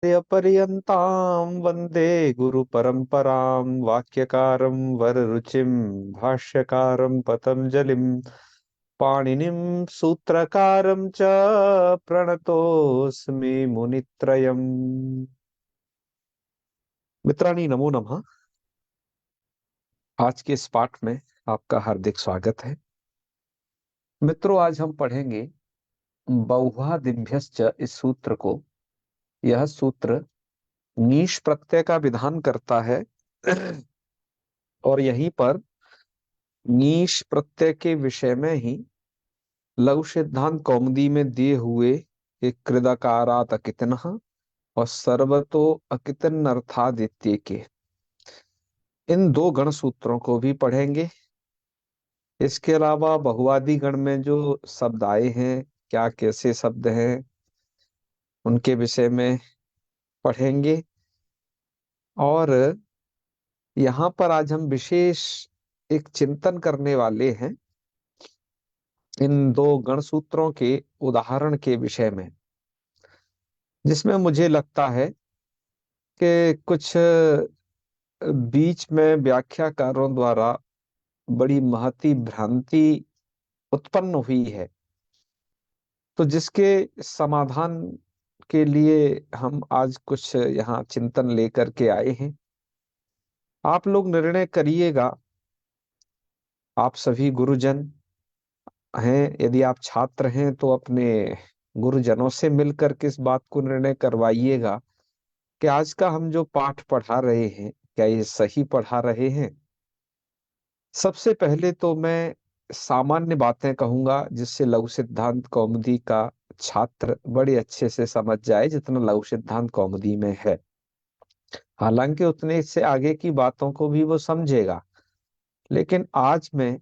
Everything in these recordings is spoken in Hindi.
पर्यन्तां वन्दे गुरुपरम्परां वाक्यकारं वररुचिं भाष्यकारं पतञ्जलिं पाणिनिं सूत्रकारं च प्रणतोऽस्मि मुनित्रयम्। मित्राणि नमो नमः। आज के इस पाठ में आपका हार्दिक स्वागत है। मित्रों, आज हम पढ़ेंगे बहुआदिभ्यश्च इस सूत्र को। यह सूत्र नीश प्रत्यय का विधान करता है और यहीं पर नीश प्रत्यय के विषय में ही लघु सिद्धांत कौमुदी में दिए हुए एक कृदकारात अकितनः और सर्वतो अकितन अर्थादित्य के इन दो गण सूत्रों को भी पढ़ेंगे। इसके अलावा बहुआदि गण में जो शब्द आए हैं, क्या कैसे शब्द हैं, उनके विषय में पढ़ेंगे। और यहाँ पर आज हम विशेष एक चिंतन करने वाले हैं इन दो गण सूत्रों के उदाहरण के विषय में, जिसमें मुझे लगता है कि कुछ बीच में व्याख्याकारों द्वारा बड़ी महती भ्रांति उत्पन्न हुई है। तो जिसके समाधान के लिए हम आज कुछ यहाँ चिंतन लेकर के आए हैं। आप लोग निर्णय करिएगा। आप सभी गुरुजन हैं, यदि आप छात्र हैं तो अपने गुरुजनों से मिलकर के इस बात को निर्णय करवाइएगा कि आज का हम जो पाठ पढ़ा रहे हैं, क्या ये सही पढ़ा रहे हैं। सबसे पहले तो मैं सामान्य बातें कहूंगा जिससे लघु सिद्धांत कौमुदी का छात्र बड़े अच्छे से समझ जाए, जितना लघु सिद्धांत कौमुदी में है। हालांकि उतने इससे आगे की बातों को भी वो समझेगा, लेकिन आज मैं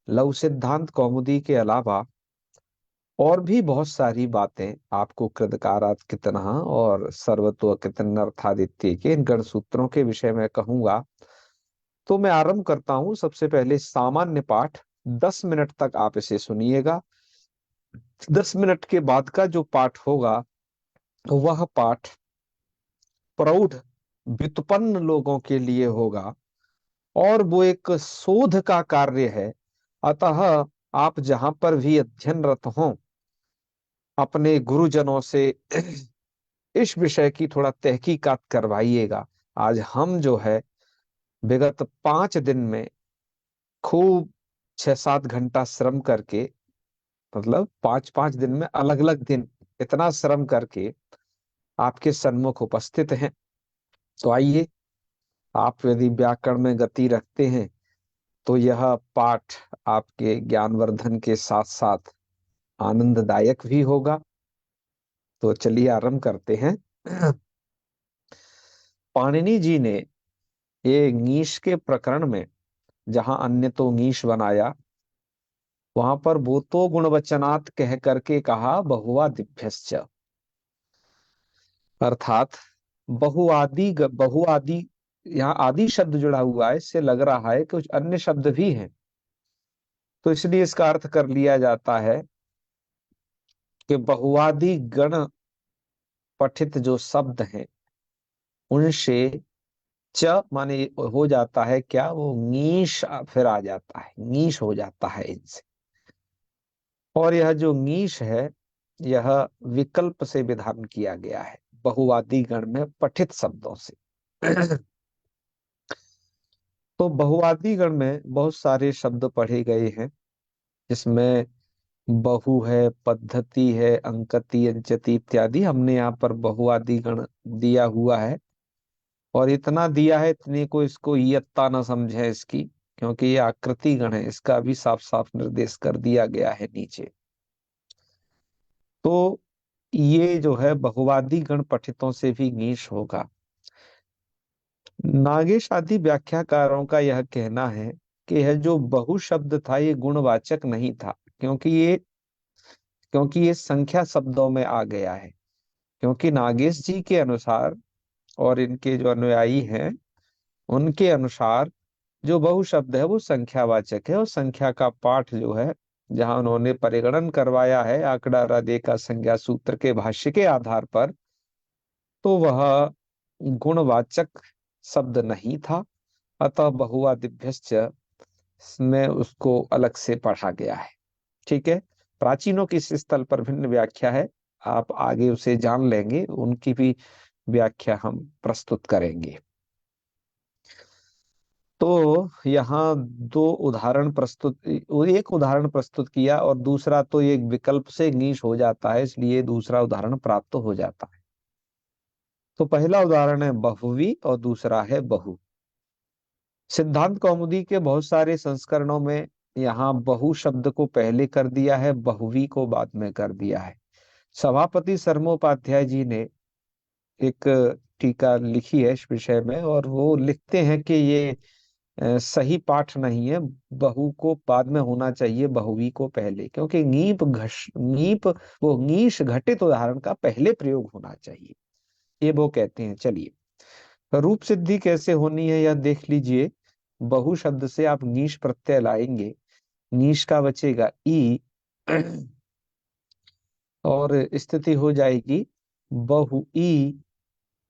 लघु सिद्धांत कौमुदी के अलावा और भी बहुत सारी बातें आपको कृतकारात कितना और सर्वतो कितन अर्थादित्य के इन गण सूत्रों के विषय में कहूंगा। तो मैं आरंभ करता हूं। सबसे पहले सामान्य पाठ 10 मिनट तक आप इसे सुनिएगा। 10 मिनट के बाद का जो पाठ होगा वह पाठ प्रौढ़ व्युत्पन्न लोगों के लिए होगा और वो एक शोध का कार्य है। अतः आप जहां पर भी अध्ययनरत हों, अपने गुरुजनों से इस विषय की थोड़ा तहकीकात करवाइएगा। आज हम जो है विगत 5 दिन में खूब 6-7 घंटा श्रम करके, मतलब 5-5 दिन में अलग अलग दिन इतना श्रम करके आपके सन्मुख उपस्थित हैं। तो आइए, आप यदि व्याकरण में गति रखते हैं तो यह पाठ आपके ज्ञानवर्धन के साथ साथ आनंददायक भी होगा। तो चलिए आरंभ करते हैं। पाणिनि जी ने ये ङीश के प्रकरण में जहां अन्य तो ङीश बनाया, वहां पर भूतो गुणवचनात् कह करके कहा बहुआदिभ्यश्च, अर्थात बहुआदि। यहाँ आदि शब्द जुड़ा हुआ है, इससे लग रहा है कि कुछ अन्य शब्द भी हैं। तो इसलिए इसका अर्थ कर लिया जाता है कि बहुआदि गण पठित जो शब्द हैं उनसे च माने हो जाता है क्या, वो ङीश फिर आ जाता है, ङीश हो जाता है इनसे। और यह जो ङीश है यह विकल्प से विधान किया गया है बहुवादी गण में पठित शब्दों से। तो बहुवादी गण में बहुत सारे शब्द पढ़े गए हैं, जिसमें बहु है, पद्धति है, अंकति, अंचति इत्यादि। हमने यहाँ पर बहुवादी गण दिया हुआ है और इतना दिया है, इतने को इसको इयत्ता न समझे इसकी, क्योंकि ये आकृति गण है। इसका भी साफ साफ निर्देश कर दिया गया है नीचे। तो ये जो है बहुवादी गण पठितों से भी नीश होगा। नागेश आदि व्याख्याकारों का यह कहना है कि यह जो बहु शब्द था ये गुणवाचक नहीं था, क्योंकि ये संख्या शब्दों में आ गया है। क्योंकि नागेश जी के अनुसार और इनके जो अनुयायी हैं उनके अनुसार जो बहु शब्द है वो संख्यावाचक है, और संख्या का पाठ जो है जहां उन्होंने परिगणन करवाया है आंकड़ा राधे का संज्ञा सूत्र के भाष्य के आधार पर, तो वह गुणवाचक शब्द नहीं था, अतः बहुवादिभ्यश्च में उसको अलग से पढ़ा गया है। ठीक है, प्राचीनों की इस स्थल पर भिन्न व्याख्या है, आप आगे उसे जान लेंगे, उनकी भी व्याख्या हम प्रस्तुत करेंगे। तो यहाँ दो उदाहरण प्रस्तुत, एक उदाहरण प्रस्तुत किया और दूसरा तो एक विकल्प से नीश हो जाता है, इसलिए दूसरा उदाहरण प्राप्त हो जाता है। तो पहला उदाहरण है बहुवी और दूसरा है बहु। सिद्धांत कौमुदी के बहुत सारे संस्करणों में यहाँ बहु शब्द को पहले कर दिया है, बहुवी को बाद में कर दिया है। सभापति सरमोपाध्याय जी ने एक टीका लिखी है इस विषय में, और वो लिखते हैं कि ये सही पाठ नहीं है, बहु को बाद में होना चाहिए, बहुवी को पहले, क्योंकि नीप वो नीश घटित उदाहरण का पहले प्रयोग होना चाहिए, ये वो कहते हैं। चलिए, रूप सिद्धि कैसे होनी है यह देख लीजिए। बहु शब्द से आप नीश प्रत्यय लाएंगे, नीश का बचेगा ई और स्थिति हो जाएगी बहु ई।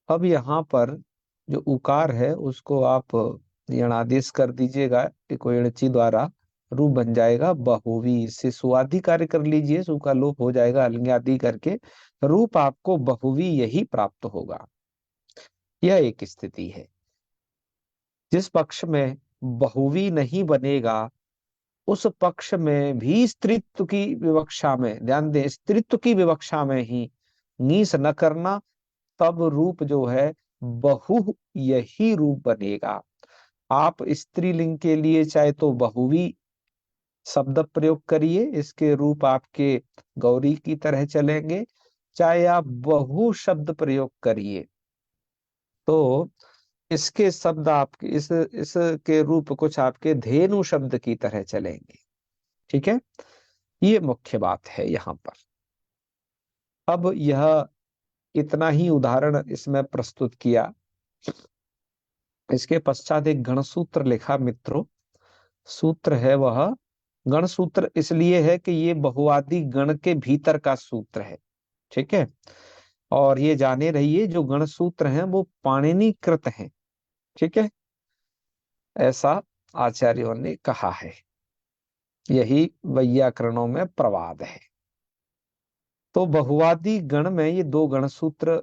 अब यहाँ पर जो उकार है उसको आप यणादेश कर दीजिएगा, इको यणची द्वारा, रूप बन जाएगा बहुवी। इससे सुआदि कार्य कर लीजिए, सु का लोप हो जाएगा अलंग्यादि करके, रूप आपको बहुवी यही प्राप्त होगा। यह एक स्थिति है। जिस पक्ष में बहुवी नहीं बनेगा उस पक्ष में भी स्त्रीत्व की विवक्षा में, ध्यान दें, स्त्रीत्व की विवक्षा में ही नीस न करना, तब रूप जो है बहु यही रूप बनेगा। आप स्त्रीलिंग के लिए चाहे तो बहुवी शब्द प्रयोग करिए, इसके रूप आपके गौरी की तरह चलेंगे, चाहे आप बहु शब्द प्रयोग करिए तो इसके शब्द आपके इसके रूप कुछ आपके धेनु शब्द की तरह चलेंगे। ठीक है, ये मुख्य बात है यहाँ पर। अब यह इतना ही उदाहरण इसमें प्रस्तुत किया, इसके पश्चात एक गणसूत्र लिखा मित्रों। सूत्र है वह, गण सूत्र इसलिए है कि ये बहुवादी गण के भीतर का सूत्र है। ठीक है, और ये जाने रहिए जो गण सूत्र हैं वो पाणिनि कृत हैं। ठीक है, ऐसा आचार्यों ने कहा है, यही वैयाकरणों में प्रवाद है। तो बहुवादी गण में ये दो गण सूत्र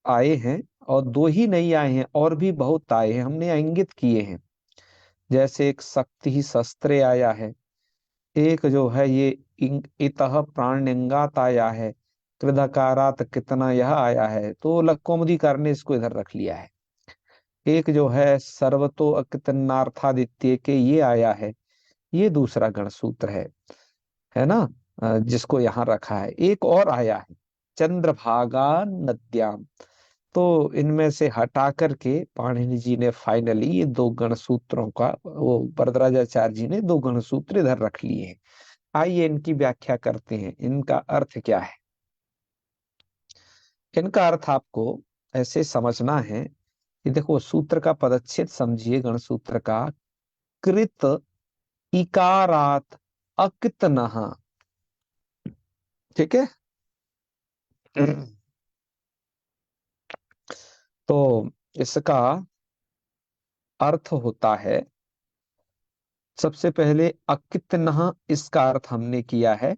आए हैं, और दो ही नहीं आए हैं, और भी बहुत आए हैं, हमने इंगित किए हैं। जैसे एक शक्ति ही शस्त्रे आया है, एक जो है ये इतः प्राण्यंगात आया है, कृदकारात कितना यह आया है, तो लक्कौमुदीकार ने इसको इधर रख लिया है। एक जो है सर्वतो अकितनार्थादित्य के ये आया है, ये दूसरा गणसूत्र है ना, जिसको यहाँ रखा है। एक और आया है चंद्रभागा नद्याम, तो इनमें से हटा करके पाणिनि जी ने फाइनली ये दो गणसूत्रों का, वो वरदराजाचार्य जी ने दो गणसूत्र इधर रख लिए हैं। आइए इनकी व्याख्या करते हैं, इनका अर्थ क्या है। इनका अर्थ आपको ऐसे समझना है कि देखो, सूत्र का पदच्छेद समझिए, गण सूत्र का, कृत इकारात अकितनः। ठीक है, तो इसका अर्थ होता है, सबसे पहले अकितनः, इसका अर्थ हमने किया है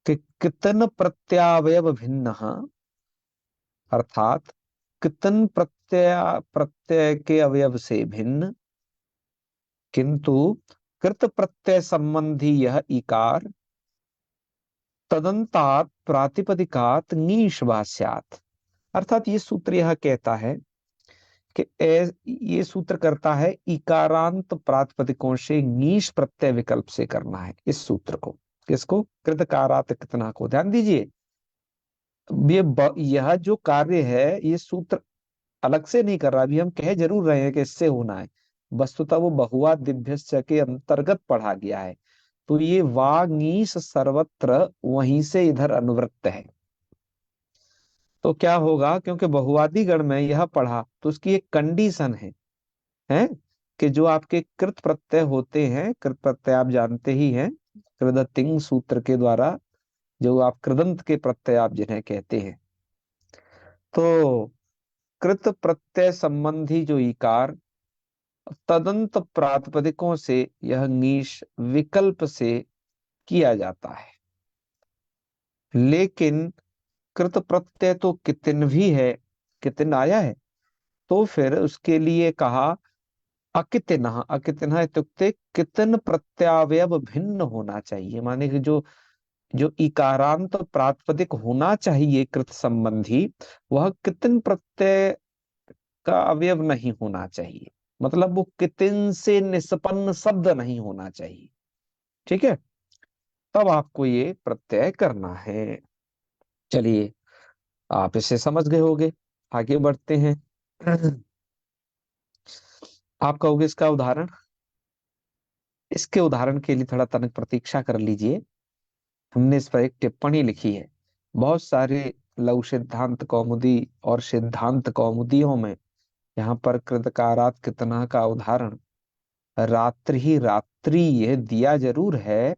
कि कितन प्रत्यावयव भिन्न, अर्थात कितन प्रत्यय के अवयव से भिन्न, किंतु कृत प्रत्यय संबंधी यह इकार तदंतात प्रातिपदिकात नीशवास्यात्। अर्थात ये सूत्र यह कहता है कि ये सूत्र करता है इकारांत प्रातिपदिकों से नीश प्रत्यय विकल्प से करना है इस सूत्र को। किसको? कृतकारात कितना को। ध्यान दीजिए, यह जो कार्य है ये सूत्र अलग से नहीं कर रहा, अभी हम कह जरूर रहे हैं कि इससे होना है, वस्तुतः वो बहुआ दिव्यस्य के अंतर्गत पढ़ा गया है। तो ये वागीश सर्वत्र वहीं से इधर अनुवृत्त है। तो क्या होगा, क्योंकि बहुवादी गण में यह पढ़ा तो उसकी एक कंडीशन है कि जो आपके कृत प्रत्यय होते हैं, कृत प्रत्यय आप जानते ही हैं, कृदतिंग सूत्र के द्वारा, जो आप कृदंत के प्रत्यय आप जिन्हें कहते हैं, तो कृत प्रत्यय संबंधी जो इकार तदंत प्रातिपदिकों से यह नीश विकल्प से किया जाता है, लेकिन कृत प्रत्यय तो कितिन भी है, कितिन आया है, तो फिर उसके लिए कहा अकितिनः। अकितिनः इत्युक्ते कितिन प्रत्यावयव भिन्न होना चाहिए, माने कि जो जो इकारांत प्रातिपदिक होना चाहिए कृत संबंधी, वह कितिन प्रत्यय का अवयव नहीं होना चाहिए, मतलब वो कितिन से निष्पन्न शब्द नहीं होना चाहिए। ठीक है, तब आपको ये प्रत्यय करना है। चलिए, आप इसे समझ गए होगे, आगे बढ़ते हैं। आप कहोगे इसका उदाहरण, इसके उदाहरण के लिए थोड़ा तनिक प्रतीक्षा कर लीजिए। हमने इस पर एक टिप्पणी लिखी है। बहुत सारे लघु सिद्धांत कौमुदी और सिद्धांत कौमुदियों में यहाँ पर कृतकारात कितना का उदाहरण रात्रि ही रात्रि यह दिया जरूर है,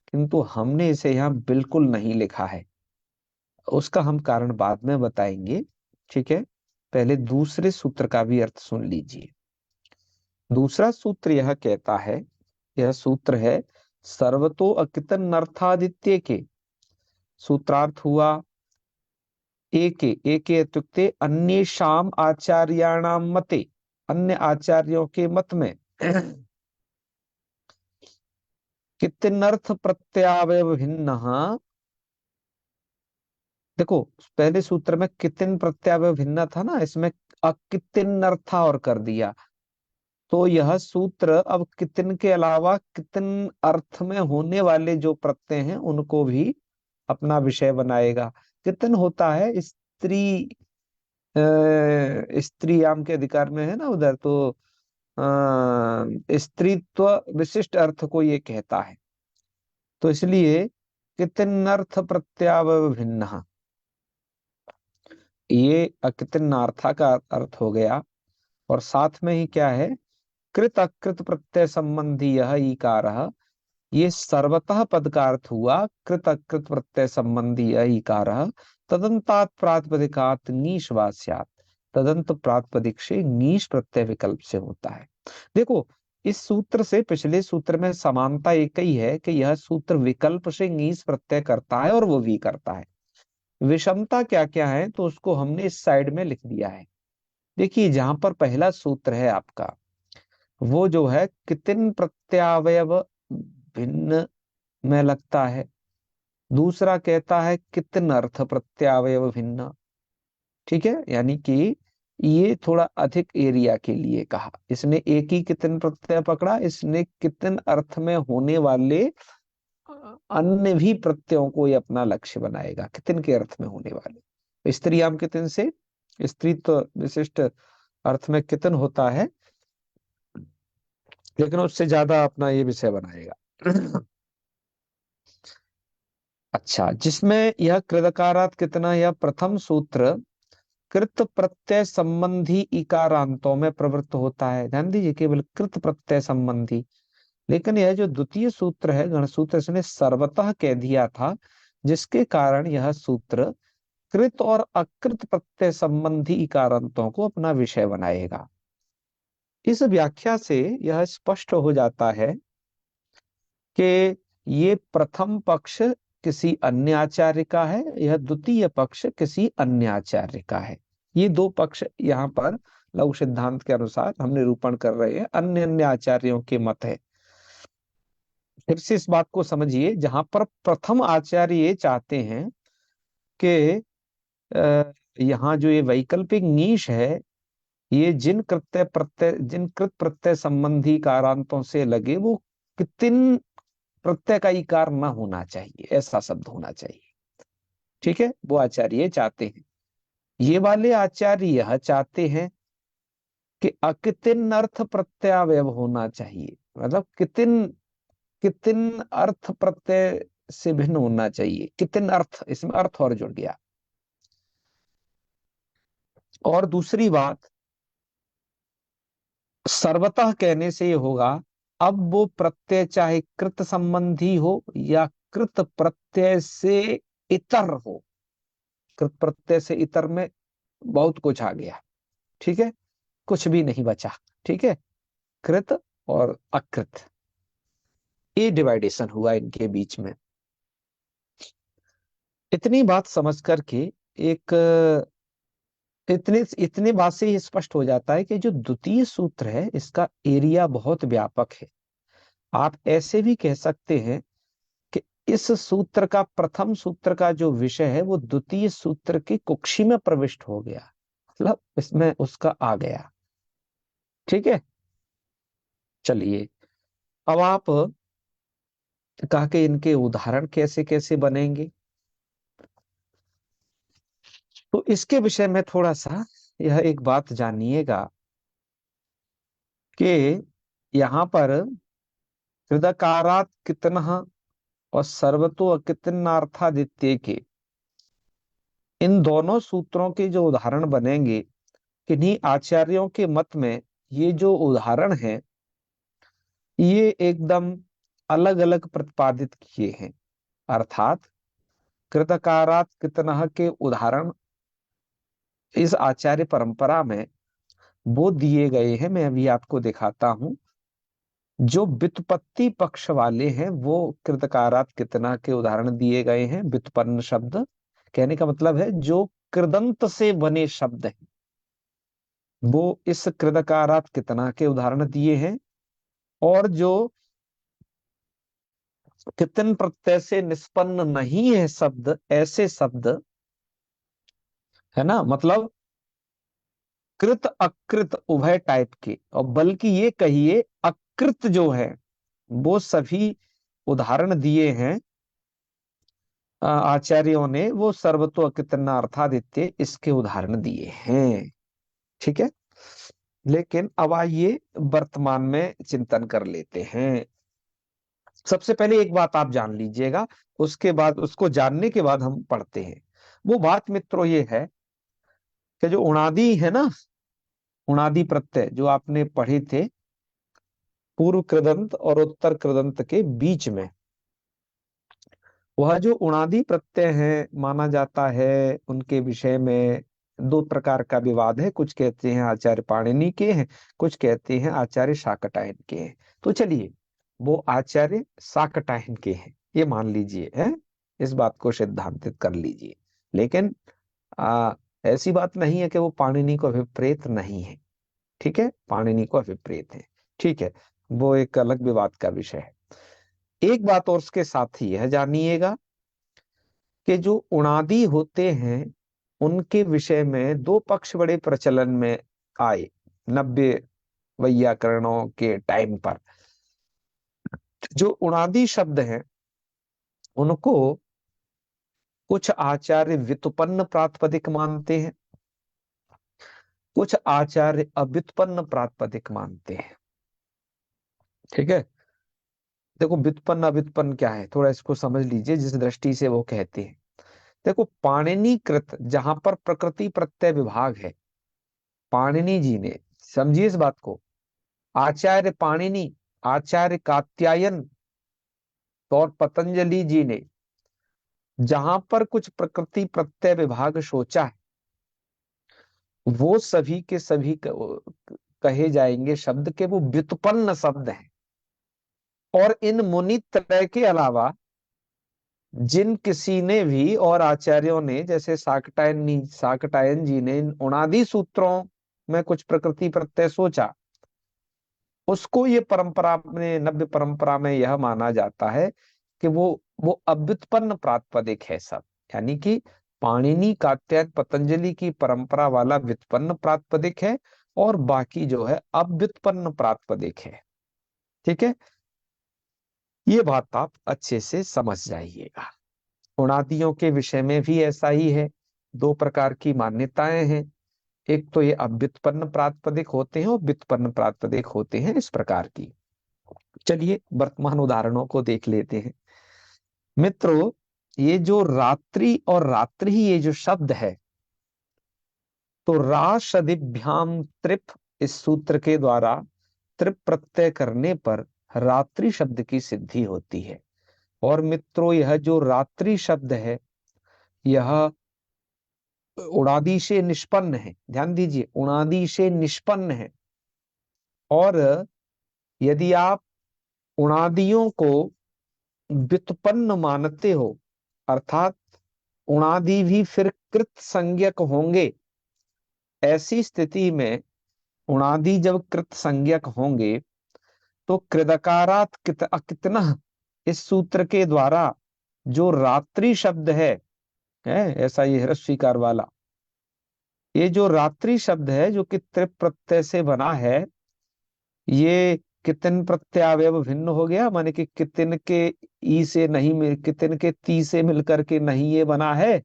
किंतु हमने इसे यहाँ बिल्कुल नहीं लिखा है। उसका हम कारण बाद में बताएंगे। ठीक है, पहले दूसरे सूत्र का भी अर्थ सुन लीजिए। दूसरा सूत्र यह कहता है, यह सूत्र है सर्वतो अकितन अर्थादित्य के। सूत्रार्थ हुआ एके। एके इत्युक्ते अन्येषाम आचार्याणाम मते, अन्य आचार्यों के मत में कितनर्थ प्रत्यावय भिन्न। देखो, पहले सूत्र में कितिन प्रत्यावय भिन्न था ना, इसमें अकितिन अर्था और कर दिया, तो यह सूत्र अब कितिन के अलावा कितिन अर्थ में होने वाले जो प्रत्यय हैं उनको भी अपना विषय बनाएगा। कितिन होता है स्त्री, स्त्री आम के अधिकार में है ना उधर, तो स्त्रीत्व विशिष्ट अर्थ को ये कहता है, तो इसलिए कितिनर्थ प्रत्यावय भिन्न, ये अकितिनार्था का अर्थ हो गया। और साथ में ही क्या है, कृत अकृत प्रत्यय संबंधी यह इकार, ये सर्वतः पद का अर्थ हुआ कृत अकृत प्रत्यय संबंधी यह इकार तदंतात प्रातिपदिकात नीश वा स्यात्, तदंत प्रातिपदिक से नीश प्रत्यय विकल्प से होता है। देखो, इस सूत्र से पिछले सूत्र में समानता एक ही है कि यह सूत्र विकल्प से नीश प्रत्यय करता है और वो भी करता है। विषमता क्या क्या है तो उसको हमने इस साइड में लिख दिया है। देखिए, जहां पर पहला सूत्र है आपका, वो जो है कितिन प्रत्यावयव भिन्न में लगता है। दूसरा कहता है कितन अर्थ प्रत्यावयव भिन्न। ठीक है, यानी कि ये थोड़ा अधिक एरिया के लिए कहा, इसने एक ही कितन प्रत्यय पकड़ा, इसने कितन अर्थ में होने वाले अन्य भी प्रत्ययों को ये अपना लक्ष्य बनाएगा, कितन के अर्थ में होने वाले। स्त्रीयाम कितन से स्त्रीत्व विशिष्ट अर्थ में कितन होता है, लेकिन उससे ज्यादा अपना ये विषय बनाएगा। अच्छा, जिसमें यह कृदकारात कितना, यह प्रथम सूत्र कृत प्रत्यय संबंधी इकारांतों में प्रवृत्त होता है। ध्यान दीजिए, केवल कृत प्रत्यय संबंधी। लेकिन यह जो द्वितीय सूत्र है गण सूत्र, इसने सर्वतः कह दिया था, जिसके कारण यह सूत्र कृत और अकृत प्रत्यय संबंधी इकारांतों को अपना विषय बनाएगा। इस व्याख्या से यह स्पष्ट हो जाता है कि ये प्रथम पक्ष किसी अन्य आचार्य का है, यह द्वितीय पक्ष किसी अन्य आचार्य का है। ये दो पक्ष यहाँ पर लघु सिद्धांत के अनुसार हम निरूपण कर रहे हैं, अन्य अन्य आचार्यों के मत है। फिर से इस बात को समझिए, जहां पर प्रथम आचार्य ये चाहते हैं कि यहाँ जो ये वैकल्पिक नीश है, ये जिन कृत प्रत्यय संबंधी कारांतों से लगे, वो कितिन प्रत्यय का इकार ना होना चाहिए, ऐसा शब्द होना चाहिए। ठीक है, वो आचार्य चाहते हैं। ये वाले आचार्य यह चाहते हैं कि अकितिन अर्थ प्रत्यावय होना चाहिए, मतलब कितिन कितिन अर्थ प्रत्यय से भिन्न होना चाहिए। कितिन अर्थ, इसमें अर्थ और जुड़ गया। और दूसरी बात, सर्वतः कहने से ये होगा, अब वो प्रत्यय चाहे कृत संबंधी हो या कृत प्रत्यय से इतर हो। कृत प्रत्यय से इतर में बहुत कुछ आ गया। ठीक है, कुछ भी नहीं बचा। ठीक है, कृत और अकृत, ये डिवाइडेशन हुआ इनके बीच में। इतनी बात समझ करके एक इतने इतने बात से ही स्पष्ट हो जाता है कि जो द्वितीय सूत्र है इसका एरिया बहुत व्यापक है। आप ऐसे भी कह सकते हैं कि इस सूत्र का, प्रथम सूत्र का जो विषय है वो द्वितीय सूत्र की कुक्षी में प्रविष्ट हो गया, मतलब इसमें उसका आ गया। ठीक है, चलिए अब आप कहा कि इनके उदाहरण कैसे कैसे बनेंगे, तो इसके विषय में थोड़ा सा यह एक बात जानिएगा कि यहाँ पर हृदकारात कितनः और सर्वतो अकितनार्थादित्य के, इन दोनों सूत्रों के जो उदाहरण बनेंगे, किन्हीं आचार्यों के मत में ये जो उदाहरण है ये एकदम अलग अलग प्रतिपादित किए हैं। अर्थात कृतकारात कितनः के उदाहरण इस आचार्य परंपरा में वो दिए गए हैं, मैं अभी आपको दिखाता हूं। जो व्युत्पत्ति पक्ष वाले हैं वो कृतकारात कितना के उदाहरण दिए गए हैं। व्युत्पन्न शब्द कहने का मतलब है जो कृदंत से बने शब्द हैं, वो इस कृतकारात कितना के उदाहरण दिए हैं। और जो कितन प्रत्यय से निष्पन्न नहीं है शब्द, ऐसे शब्द है ना, मतलब कृत अकृत उभय टाइप के, और बल्कि ये कहिए अकृत जो है वो सभी उदाहरण दिए हैं आचार्यों ने, वो सर्वतो कितना अर्थादित्य इसके उदाहरण दिए हैं। ठीक है, लेकिन अब आइए वर्तमान में चिंतन कर लेते हैं। सबसे पहले एक बात आप जान लीजिएगा, उसके बाद उसको जानने के बाद हम पढ़ते हैं। वो बात मित्रों ये है कि जो उणादि है ना, उणादि प्रत्यय जो आपने पढ़े थे पूर्व कृदंत और उत्तर कृदंत के बीच में, वह जो उणादि प्रत्यय है माना जाता है, उनके विषय में दो प्रकार का विवाद है। कुछ कहते हैं आचार्य पाणिनि के हैं, कुछ कहते हैं आचार्य शाकटायन के हैं। तो चलिए वो आचार्य शाकटायन के हैं ये मान लीजिए है, इस बात को सिद्धांतित कर लीजिए। लेकिन आ, ऐसी बात नहीं है कि वो पाणिनि को अभिप्रेत नहीं है। ठीक है, पाणिनि को अभिप्रेत है। ठीक है, वो एक अलग विवाद का विषय है। एक बात और उसके साथ ही यह जानिएगा कि जो उणादि होते हैं उनके विषय में दो पक्ष बड़े प्रचलन में आए 90 वैयाकरणों के टाइम पर। जो उणादि शब्द हैं उनको कुछ आचार्य व्युत्पन्न प्रातिपदिक मानते हैं, कुछ आचार्य अव्युत्पन्न प्रातिपदिक मानते हैं। ठीक है, देखो व्युत्पन्न अव्युत्पन्न क्या है थोड़ा इसको समझ लीजिए जिस दृष्टि से वो कहते हैं। देखो पाणिनिकृत जहां पर प्रकृति प्रत्यय विभाग है, पाणिनि जी ने, समझिए इस बात को, आचार्य पाणिनि, आचार्य कात्यायन और पतंजलि जी ने जहां पर कुछ प्रकृति प्रत्यय विभाग सोचा है, वो सभी के सभी कहे जाएंगे शब्द के वो व्युत्पन्न शब्द हैं। और इन मुनि त्रय के अलावा जिन किसी ने भी और आचार्यों ने, जैसे साकटायन जी ने इन उणादि सूत्रों में कुछ प्रकृति प्रत्यय सोचा, उसको ये परंपरा में, नव्य परंपरा में यह माना जाता है कि वो अव्युत्पन्न प्रातिपदिक है सब। यानी कि पाणिनि कात्यायन पतंजलि की परंपरा वाला व्युत्पन्न प्रातिपदिक है और बाकी जो है अव्युत्पन्न प्रातिपदिक है। ठीक है, ये बात आप अच्छे से समझ जाइएगा। उणादियों के विषय में भी ऐसा ही है, दो प्रकार की मान्यताएं हैं। एक तो ये अव्युत्पन्न प्रातिपदिक होते हैं और व्युत्पन्न प्रातिपदिक होते हैं, इस प्रकार की। चलिए वर्तमान उदाहरणों को देख लेते हैं। मित्रों, ये जो रात्रि और रात्रि ये जो शब्द है, तो राशदिभ्याम त्रिप, इस सूत्र के द्वारा त्रिप प्रत्यय करने पर रात्रि शब्द की सिद्धि होती है। और मित्रों यह जो रात्रि शब्द है यह उणादि से निष्पन्न है, ध्यान दीजिए, उणादि से निष्पन्न है। और यदि आप उणादियों को व्युत्पन्न मानते हो, अर्थात उणादि भी फिर कृत संज्ञक होंगे, ऐसी स्थिति में उणादि जब कृत संज्ञक होंगे तो कृदकारात कितना, इस सूत्र के द्वारा जो रात्रि शब्द है ऐसा ये ह्रस्वीकार वाला, ये जो रात्रि शब्द है जो कि त्रिप प्रत्यय से बना है, ये कितन प्रत्यावयव भिन्न हो गया, माने कि कितन के ई से नहीं मिल, कितन के ती से मिलकर के नहीं ये बना है,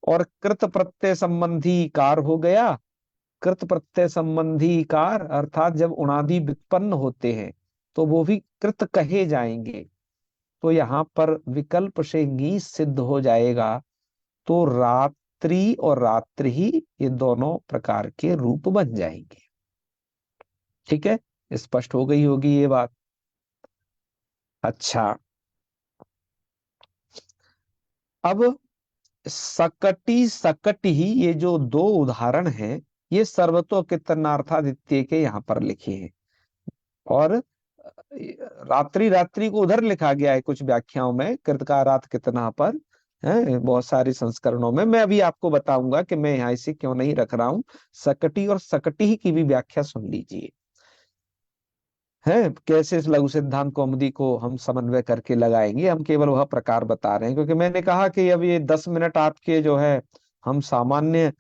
और कृत प्रत्यय संबंधी कार हो गया। कृत प्रत्यय संबंधी कार अर्थात जब उणादि व्युत्पन्न होते हैं तो वो भी कृत कहे जाएंगे, तो यहाँ पर विकल्प से गी सिद्ध हो जाएगा। तो रात्रि और रात्रि ही ये दोनों प्रकार के रूप बन जाएंगे। ठीक है, स्पष्ट हो गई होगी ये बात। अच्छा, अब सकटी सकटी ही, ये जो दो उदाहरण हैं, ये सर्वतो कीर्तनार्थादित्य के यहाँ पर लिखे हैं। और रात्रि रात्रि को उधर लिखा गया है कुछ व्याख्याओं में, कृतकारात कितना पर है, बहुत सारे संस्करणों में। मैं अभी आपको बताऊंगा कि मैं यहाँ इसे क्यों नहीं रख रहा हूं। सकटी और सकटी ही की भी व्याख्या सुन लीजिए, है कैसे इस लघु सिद्धांत कौमुदी को हम समन्वय करके लगाएंगे। हम केवल वह प्रकार बता रहे हैं, क्योंकि मैंने कहा कि अब ये 10 मिनट आपके जो है हम सामान्य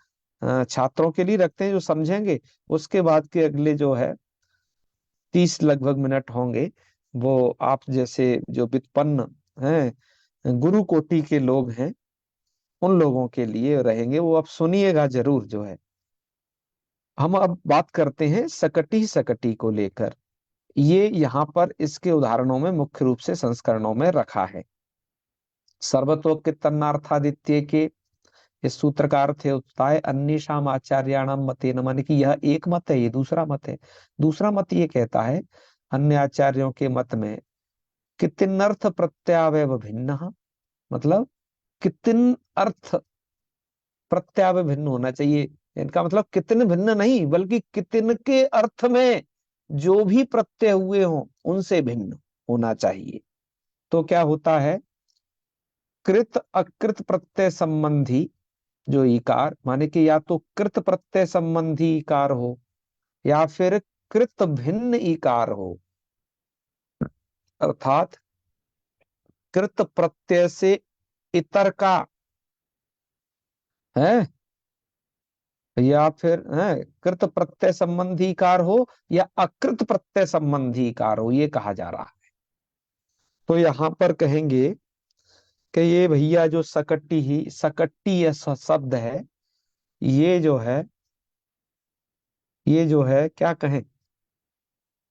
छात्रों के लिए रखते हैं जो समझेंगे। उसके बाद के अगले जो है 30 लगभग मिनट होंगे, वो आप जैसे जो व्युत्पन्न हैं गुरु कोटि के लोग हैं उन लोगों के लिए रहेंगे, वो आप सुनिएगा जरूर जो है। हम अब बात करते हैं सकटी सकटी को लेकर। ये यहाँ पर इसके उदाहरणों में मुख्य रूप से संस्करणों में रखा है। सर्वतोक्ति तन्नार्थादित्य के इस सूत्र का अर्थ है होता है अन्येषाम आचार्याणाम मतेन, माने कि यह एक मत है, ये दूसरा मत है। दूसरा मत ये कहता है अन्य आचार्यों के मत में कितिनर्थ प्रत्यावय भिन्न, मतलब कितिन अर्थ प्रत्यावय भिन्न होना चाहिए। इनका मतलब कितने भिन्न नहीं, बल्कि कितिन के अर्थ में जो भी प्रत्यय हुए हों उनसे भिन्न होना चाहिए। तो क्या होता है, कृत अकृत प्रत्यय संबंधी जो इकार, माने कि या तो कृत प्रत्यय संबंधी इकार हो या फिर कृत भिन्न इकार हो, अर्थात कृत प्रत्यय से इतर का है, या फिर है कृत प्रत्यय संबंधी कार हो या अकृत प्रत्यय संबंधी कार हो, ये कहा जा रहा है। तो यहां पर कहेंगे कि ये भैया जो सकट्टी ही सकट्टी यह शब्द है, ये जो है, ये जो है क्या कहें,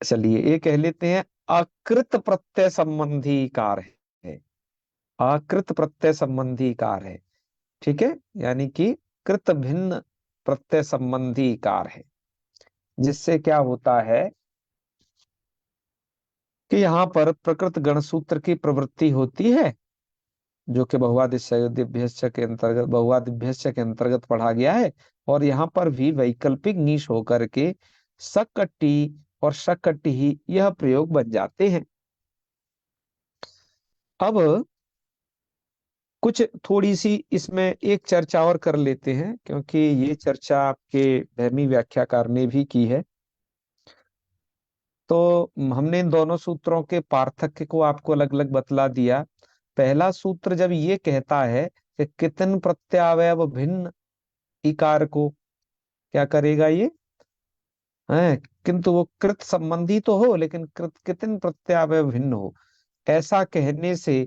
चलिए ये कह लेते हैं अकृत प्रत्यय संबंधी कार है। अकृत प्रत्यय संबंधी कार है, ठीक है, यानी कि कृत भिन्न प्रत्यय संबंधी कार है। जिससे क्या होता है कि यहाँ पर प्रकृत गणसूत्र की प्रवृत्ति होती है, जो कि बहुवादिभ्यश्च के अंतर्गत, बहुवादिभ्यश्च के अंतर्गत पढ़ा गया है। और यहाँ पर भी वैकल्पिक नीश होकर के सकट्टी और शकट्टी ही यह प्रयोग बन जाते हैं। अब कुछ थोड़ी सी इसमें एक चर्चा और कर लेते हैं, क्योंकि ये चर्चा आपके धर्मी व्याख्याकार ने भी की है। तो हमने इन दोनों सूत्रों के पार्थक्य को आपको अलग अलग बतला दिया। पहला सूत्र जब ये कहता है कि कितन प्रत्यावयव भिन्न इकार को क्या करेगा ये है, किंतु वो कृत संबंधी तो हो लेकिन कृत कितन प्रत्यावयव भिन्न हो, ऐसा कहने से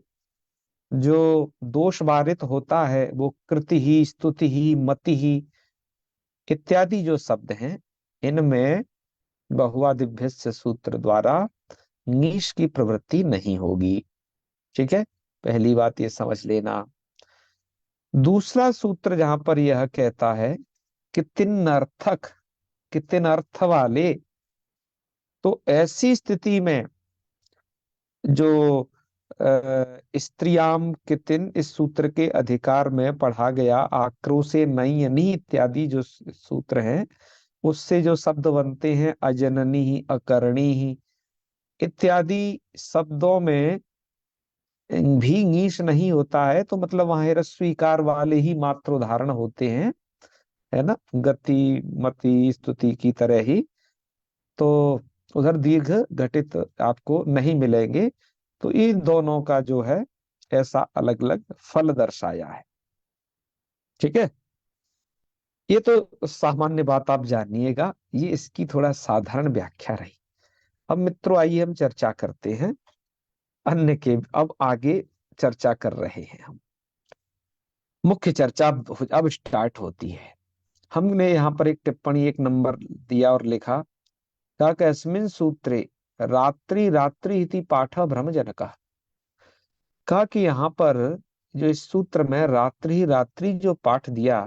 जो दोष बारित होता है वो कृति ही, स्तुति ही, मति ही इत्यादि जो शब्द हैं, इनमें बहुवादिभ्यस्य सूत्र द्वारा नीश की प्रवृत्ति नहीं होगी। ठीक है, पहली बात ये समझ लेना। दूसरा सूत्र जहां पर यह कहता है कितिन अर्थक, कितिन अर्थ वाले, तो ऐसी स्थिति में जो स्त्रियाम कितिन इस सूत्र के अधिकार में पढ़ा गया, आक्रोशे नयनी इत्यादि जो सूत्र हैं उससे जो शब्द बनते हैं अजननी ही, अकरणी ही इत्यादि शब्दों में भी ङीश नहीं होता है, तो मतलब वहां ह्रस्वीकार वाले ही मात्र उदाहरण होते हैं, है ना, गति मति स्तुति की तरह ही। तो उधर दीर्घ घटित आपको नहीं मिलेंगे। तो इन दोनों का जो है ऐसा अलग अलग फल दर्शाया है। ठीक है, ये तो सामान्य बात आप जानिएगा, ये इसकी थोड़ा साधारण व्याख्या रही। अब मित्रों आइए हम चर्चा करते हैं अन्य के। अब आगे चर्चा कर रहे हैं हम, मुख्य चर्चा अब स्टार्ट होती है। हमने यहाँ पर एक टिप्पणी, एक नंबर दिया और लिखा, कहा कि अस्मिन् सूत्रे रात्रि रात्रि इति पाठ भ्रमजनक। कहा कि यहाँ पर जो इस सूत्र में रात्रि रात्रि जो पाठ दिया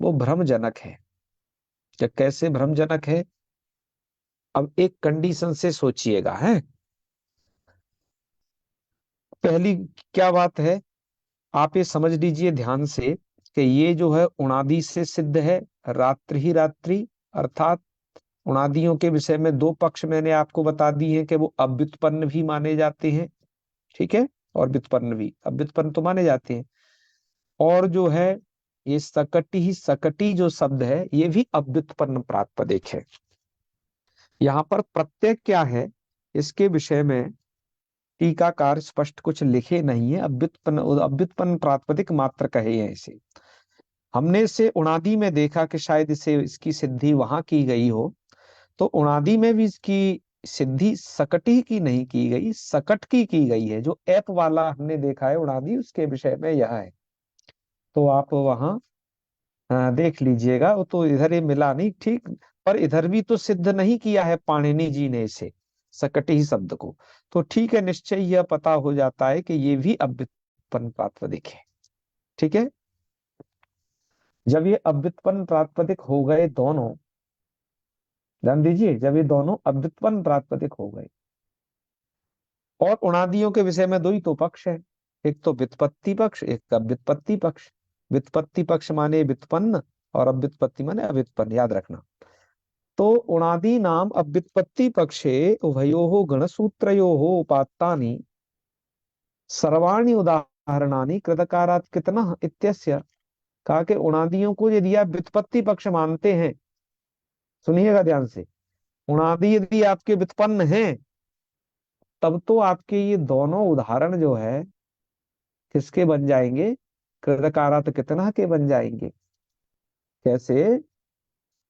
वो भ्रमजनक है। क्या कैसे भ्रमजनक है? अब एक कंडीशन से सोचिएगा है। पहली क्या बात है, आप ये समझ लीजिए ध्यान से कि ये जो है उणादि से सिद्ध है, रात्रि ही रात्रि, अर्थात उणादियों के विषय में दो पक्ष मैंने आपको बता दिए हैं कि वो अव्युत्पन्न भी माने जाते हैं, ठीक है, और व्युत्पन्न भी। अव्युत्पन्न तो माने जाते हैं, और जो है ये सकटी ही सकटी जो शब्द है ये भी अव्युत्पन्न प्रातिपदिक है। यहाँ पर प्रत्यय क्या है इसके विषय में टीकाकार स्पष्ट कुछ लिखे नहीं है, अव्युत्पन्न अव्युत्पन्न प्रातिपदिक मात्र कहे हैं इसे। हमने इसे उणादि में देखा कि शायद इसे इसकी सिद्धि वहां की गई हो, तो उणादि में भी इसकी सिद्धि सकटी की नहीं की गई, सकट की गई है। जो ऐप वाला हमने देखा है उणादि, उसके विषय में यह है। तो आप वहां देख लीजिएगा, वो तो इधर ये मिला नहीं ठीक, पर इधर भी तो सिद्ध नहीं किया है पाणिनि जी ने इसे, सकटी शब्द को। तो ठीक है, निश्चय यह पता हो जाता है कि ये भी अव्युत्पन्न प्रातिपदिक है। ठीक है, जब ये अव्युत्पन्न प्रातिपदिक हो गए दोनों, ध्यान दीजिए, जब ये दोनों अव्युत्पन्न प्रातिपदिक हो गए, और उणादियों के विषय में दो ही तो पक्ष है, एक तो व्युत्पत्ति पक्ष, एक अव्युत्पत्ति पक्ष। व्युत्पत्ति पक्ष माने व्युत्पन्न, और अव्युत्पत्ति माने अव्युत्पन्न, याद रखना। तो उणादि नाम अव्युत्पत्ति पक्षे उभयोः गणसूत्रयोः उपात्तानि सर्वाणि उदाहरणानि कृतकारात् कितनः इत्यस्य। कहा कि उणादियों को यदि आप व्युत्पत्ति पक्ष मानते हैं, सुनिएगा ध्यान से, उणादि यदि आपके व्युत्पन्न हैं, तब तो आपके ये दोनों उदाहरण जो है किसके बन जाएंगे? कृतकारात् कितना के बन जाएंगे। कैसे?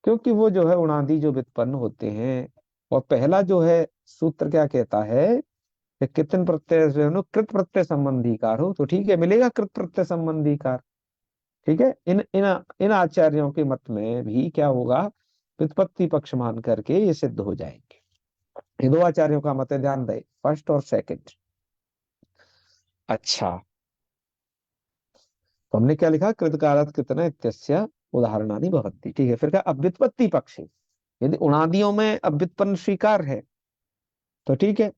क्योंकि वो जो है उणादि जो व्युत्पन्न होते हैं, और पहला जो है सूत्र क्या कहता है कि कितन प्रत्यय से हो, कृत प्रत्यय संबंधी कार हो, तो ठीक है, मिलेगा कृत प्रत्यय संबंधी कार। ठीक है, इन इन इन आचार्यों के मत में भी क्या होगा, व्युत्पत्ति पक्ष मान करके ये सिद्ध हो जाएंगे। ये दो आचार्यों का मत है, ध्यान दें, फर्स्ट और सेकंड। अच्छा, तो हमने क्या लिखा, कृतकारात् कितना इत्यस्य उदाहरणानि भवन्ति। ठीक है, फिर क्या, अव्युत्पत्ति पक्ष, यदि उणादियों में अव्युत्पन्न स्वीकार है तो ठीक है,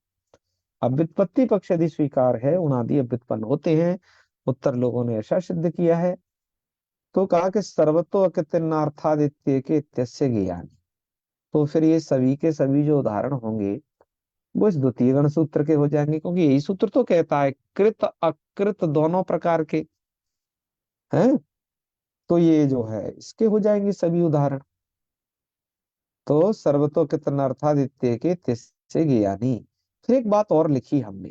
अव्युत्पत्ति पक्ष यदि स्वीकार है, उणादि अव्युत्पन्न होते हैं, उत्तर लोगों ने ऐसा सिद्ध किया है। तो कहा कि सर्वतो अकृतनार्थादित्य के इत्यस्य ज्ञान। तो फिर ये सभी के सभी जो उदाहरण होंगे वो इस द्वितीय गण सूत्र के हो जाएंगे, क्योंकि यही सूत्र तो कहता है कृत अकृत दोनों प्रकार के हैं। तो ये जो है इसके हो जाएंगे सभी उदाहरण। तो सर्वतो कृतनार्थादित्य के इत्यस्य ज्ञानी। फिर एक बात और लिखी हमने,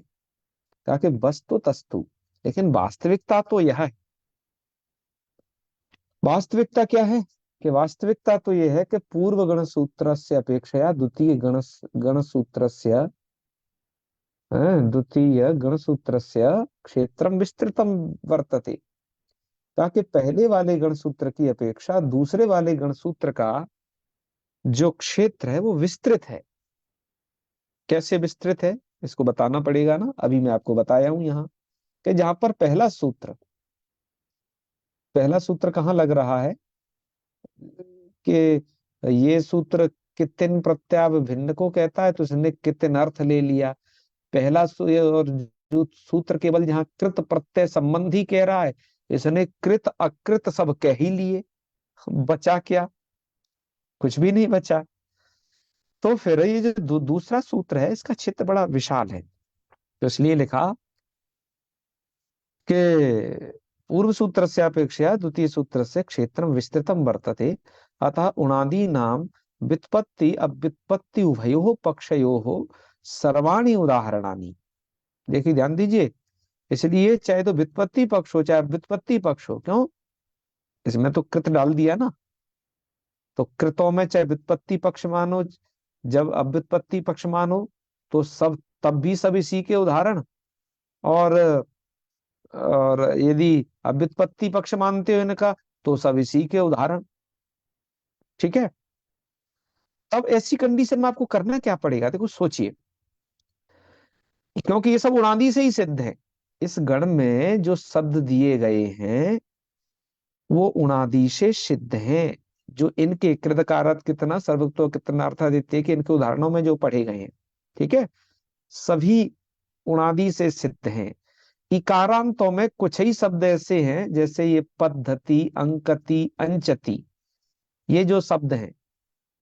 कहा कि वस्तु तस्तु, लेकिन वास्तविकता तो यह है। वास्तविकता क्या है? कि वास्तविकता तो यह है कि पूर्व गण सूत्र से अपेक्षया द्वितीय गण सूत्र से, द्वितीय गण सूत्र से क्षेत्रम विस्तृतम वर्तते। ताकि पहले वाले गण सूत्र की अपेक्षा दूसरे वाले गण सूत्र का जो क्षेत्र है वो विस्तृत है। कैसे विस्तृत है इसको बताना पड़ेगा ना, अभी मैं आपको बताया हूं यहाँ, कि जहां पर पहला सूत्र कहाँ लग रहा है, कि ये सूत्र कितिन प्रत्यय भिन्न को कहता है, तो इसने कितिन अर्थ ले लिया। और जो सूत्र केवल यहाँ कृत प्रत्यय संबंधी कह रहा है, इसने कृत अकृत सब कह ही लिए, बचा क्या? कुछ भी नहीं बचा। तो फिर ये जो दूसरा सूत्र है, इसका क्षेत्र बड़ा विशाल है, तो इसलिए लिखा कि पूर्व सूत्र से अपेक्षा द्वितीय सूत्र से क्षेत्रम विस्तृतम वर्तते, अतः उणादि नाम व्युत्पत्ति अव्युत्पत्ति उभयोः पक्षयोः सर्वाणि उदाहरणानि। देखिए ध्यान दीजिए, इसलिए चाहे तो व्युत्पत्ति पक्ष हो चाहे व्युत्पत्ति पक्ष हो, क्यों? इसमें तो कृत डाल दिया ना, तो कृतों में चाहे व्युत्पत्ति पक्ष मानो, जब अव्युत्पत्ति पक्ष मानो, तो सब तब भी सब इसी के उदाहरण। और यदि अव्युत्पत्ति पक्ष मानते हो इनका, तो सब इसी के उदाहरण। ठीक है। अब ऐसी कंडीशन में आपको करना क्या पड़ेगा, देखो सोचिए, क्योंकि ये सब उणादि से ही सिद्ध है। इस गण में जो शब्द दिए गए हैं वो उणादि से सिद्ध हैं, जो इनके कृतकारत कितना सर्वतो कितना अर्थादित्य के इनके उदाहरणों में जो पढ़े गए हैं, ठीक है, सभी उणादि से सिद्ध हैं। इकारांतों में कुछ ही शब्द ऐसे हैं, जैसे ये पद्धति, अंकति, अंचति, ये जो शब्द हैं,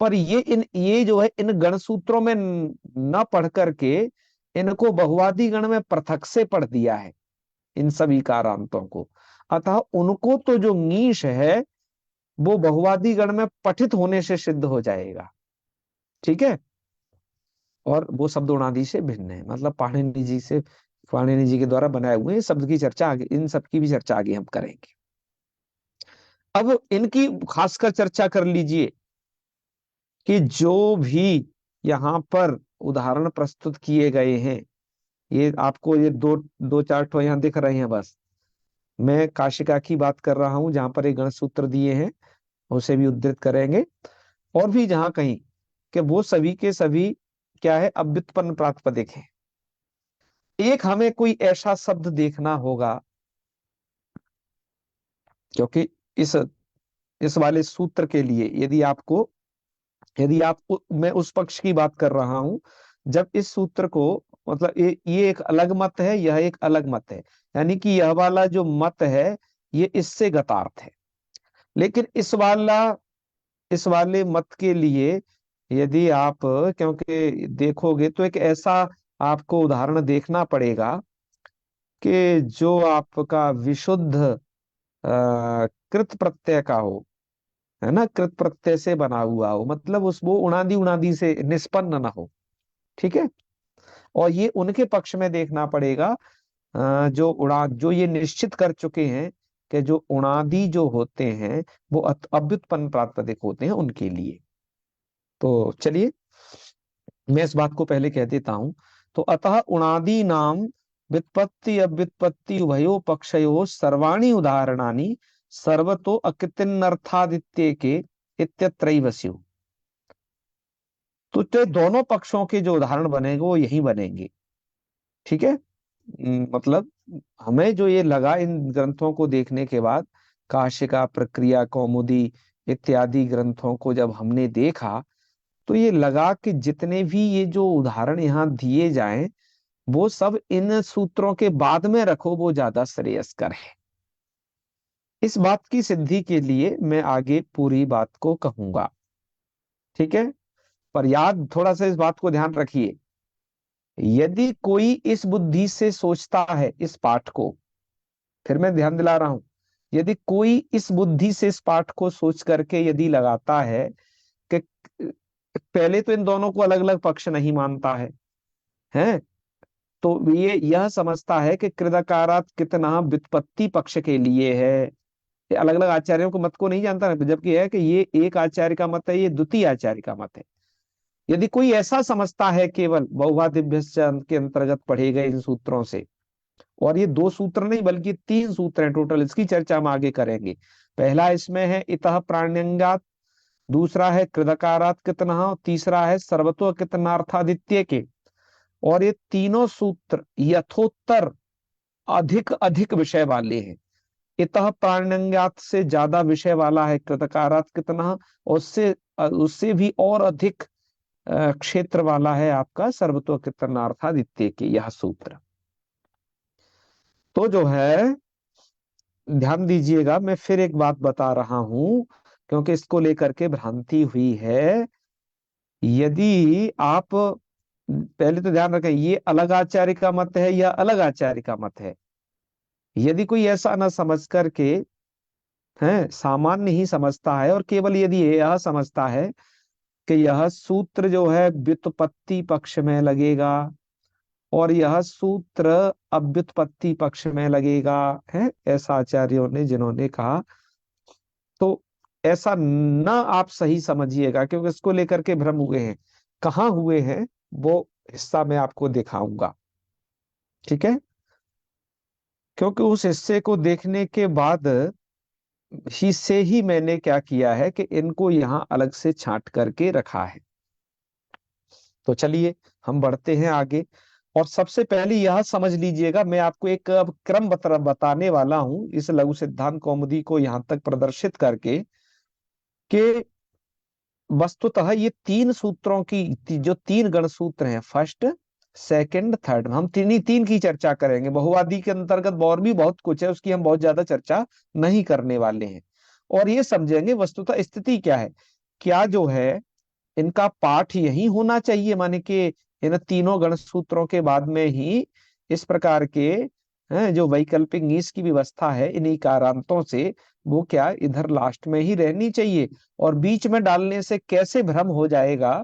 पर ये जो है इन गण सूत्रों में न पढ़ करके इनको बहुवादी गण में पृथक से पढ़ दिया है, इन सभी कारांतों को। अतः उनको तो जो नीश है वो बहुवादी गण में पठित होने से सिद्ध हो जाएगा। ठीक है। और वो शब्द उणादि से भिन्न है, मतलब पाणिनि जी के द्वारा बनाए हुए हैं। शब्द की चर्चा आगे, इन सब की भी चर्चा आगे हम करेंगे। अब इनकी खासकर चर्चा कर लीजिए कि जो भी यहाँ पर उदाहरण प्रस्तुत किए गए हैं, ये आपको ये दो दो चार ठो यहाँ दिख रहे हैं बस। मैं काशिका की बात कर रहा हूं जहां पर एक गण सूत्र दिए हैं, उसे भी उद्धृत करेंगे। और भी जहां कहीं कि वो सभी के सभी क्या है, अव्युत्पन्न प्रातिपदिक है। एक हमें कोई ऐसा शब्द देखना होगा, क्योंकि इस इस वाले सूत्र के लिए यदि मैं उस पक्ष की बात कर रहा हूं जब इस सूत्र को, मतलब ये एक अलग मत है, यह एक अलग मत है, यानी कि यह वाला जो मत है ये इससे गतार्थ है। लेकिन इस वाले मत के लिए यदि आप, क्योंकि देखोगे तो एक ऐसा आपको उदाहरण देखना पड़ेगा कि जो आपका विशुद्ध कृत प्रत्यय का हो, है ना, कृत प्रत्यय से बना हुआ हो, मतलब उस वो उणादि उणादि से निष्पन्न ना हो। ठीक है। और ये उनके पक्ष में देखना पड़ेगा जो ये निश्चित कर चुके हैं कि जो उणादि जो होते हैं वो अव्युत्पन्न प्रातिपदिक होते हैं उनके लिए। तो चलिए मैं इस बात को पहले कह देता हूं। तो अतः उणादि नाम व्युत्पत्ति अव्युत्पत्ति उभयो पक्षयो सर्वाणि उदाहरणानि सर्वतो अकृतिनर्थादित्य के इत्यत्रैव स्युः। तो दोनों पक्षों के जो उदाहरण बनेंगे वो यही बनेंगे। ठीक है। मतलब हमें जो ये लगा इन ग्रंथों को देखने के बाद, काशिका, प्रक्रिया, कौमुदी इत्यादि ग्रंथों को जब हमने देखा, तो ये लगा कि जितने भी ये जो उदाहरण यहाँ दिए जाएं वो सब इन सूत्रों के बाद में रखो, वो ज्यादा श्रेयस्कर है। इस बात की सिद्धि के लिए मैं आगे पूरी बात को कहूंगा। ठीक है। पर याद थोड़ा सा इस बात को ध्यान रखिए, यदि कोई इस बुद्धि से सोचता है इस पाठ को, फिर मैं ध्यान दिला रहा हूं, यदि कोई इस बुद्धि से इस पाठ को सोच करके यदि लगाता है कि पहले तो इन दोनों को अलग अलग पक्ष नहीं मानता है, तो ये यह समझता है कि कृदकारात कितना व्युत्पत्ति पक्ष के लिए है। ये अलग अलग आचार्यों के मत को नहीं जानता है, जबकि है कि ये एक आचार्य का मत है, ये द्वितीय आचार्य का मत है। यदि कोई ऐसा समझता है केवल बहुवादिभ्यस्य के अंतर्गत पढ़े गए इन सूत्रों से, और ये दो सूत्र नहीं बल्कि तीन सूत्र हैं टोटल, इसकी चर्चा हम आगे करेंगे। पहला इसमें है इतः प्राण्यंगात, दूसरा है कृदकारात कितना, और तीसरा है सर्वतो कितनार्थादित्य के। और ये तीनों सूत्र यथोत्तर अधिक अधिक विषय वाले हैं। इतः प्राण्यंगात से ज्यादा विषय वाला है कृतकारात कितना, और उससे उससे भी और अधिक क्षेत्र वाला है आपका सर्वतो कितनार्थादित्य के यह सूत्र। तो जो है, ध्यान दीजिएगा, मैं फिर एक बात बता रहा हूं, क्योंकि इसको लेकर के भ्रांति हुई है। यदि आप पहले तो ध्यान रखें, ये अलग आचार्य का मत है या अलग आचार्य का मत है। यदि कोई ऐसा ना समझ करके है, सामान्य ही समझता है, और केवल यदि यह समझता है कि यह सूत्र जो है व्युत्पत्ति पक्ष में लगेगा और यह सूत्र अव्युत्पत्ति पक्ष में लगेगा, है ऐसा आचार्यों ने जिन्होंने कहा, तो ऐसा ना आप सही समझिएगा, क्योंकि इसको लेकर के भ्रम हुए हैं। कहाँ हुए हैं वो हिस्सा मैं आपको दिखाऊंगा, ठीक है। क्योंकि उस हिस्से को देखने के बाद ही से ही मैंने क्या किया है कि इनको यहाँ अलग से छांट करके रखा है। तो चलिए हम बढ़ते हैं आगे। और सबसे पहले यह समझ लीजिएगा, मैं आपको एक अब क्रम बताने वाला हूं इस लघु सिद्धांत कौमुदी को यहां तक प्रदर्शित करके, कि वस्तुतः ये तीन सूत्रों की जो तीन गण सूत्र हैं, फर्स्ट सेकंड थर्ड, हम तीन की चर्चा करेंगे। बहुवादी के अंतर्गत और भी बहुत कुछ है, उसकी हम बहुत ज्यादा चर्चा नहीं करने वाले हैं। और ये समझेंगे वस्तुतः स्थिति क्या है, क्या जो है इनका पाठ यही होना चाहिए, माने कि इन तीनों गण सूत्रों के बाद में ही इस प्रकार के जो वैकल्पिक नीस की व्यवस्था है इन्हीं कारांतों से, वो क्या इधर लास्ट में ही रहनी चाहिए। और बीच में डालने से कैसे भ्रम हो जाएगा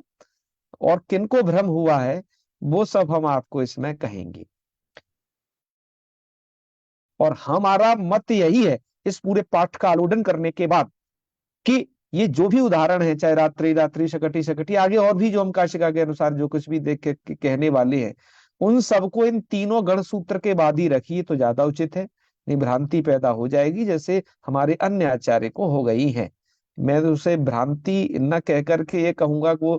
और किनको भ्रम हुआ है, वो सब हम आपको इसमें कहेंगे। और हमारा मत यही है इस पूरे पाठ का आलोडन करने के बाद, कि ये जो भी उदाहरण है, चाहे रात्रि रात्रि शकटी शकटी, आगे और भी जो हम काशिका के अनुसार जो कुछ भी देख के कहने वाले हैं, उन सबको इन तीनों गण सूत्र के बाद ही रखिए तो ज्यादा उचित है। नहीं भ्रांति पैदा हो जाएगी, जैसे हमारे अन्य आचार्य को हो गई है। मैं तो उसे भ्रांति न कह करके ये कहूंगा कि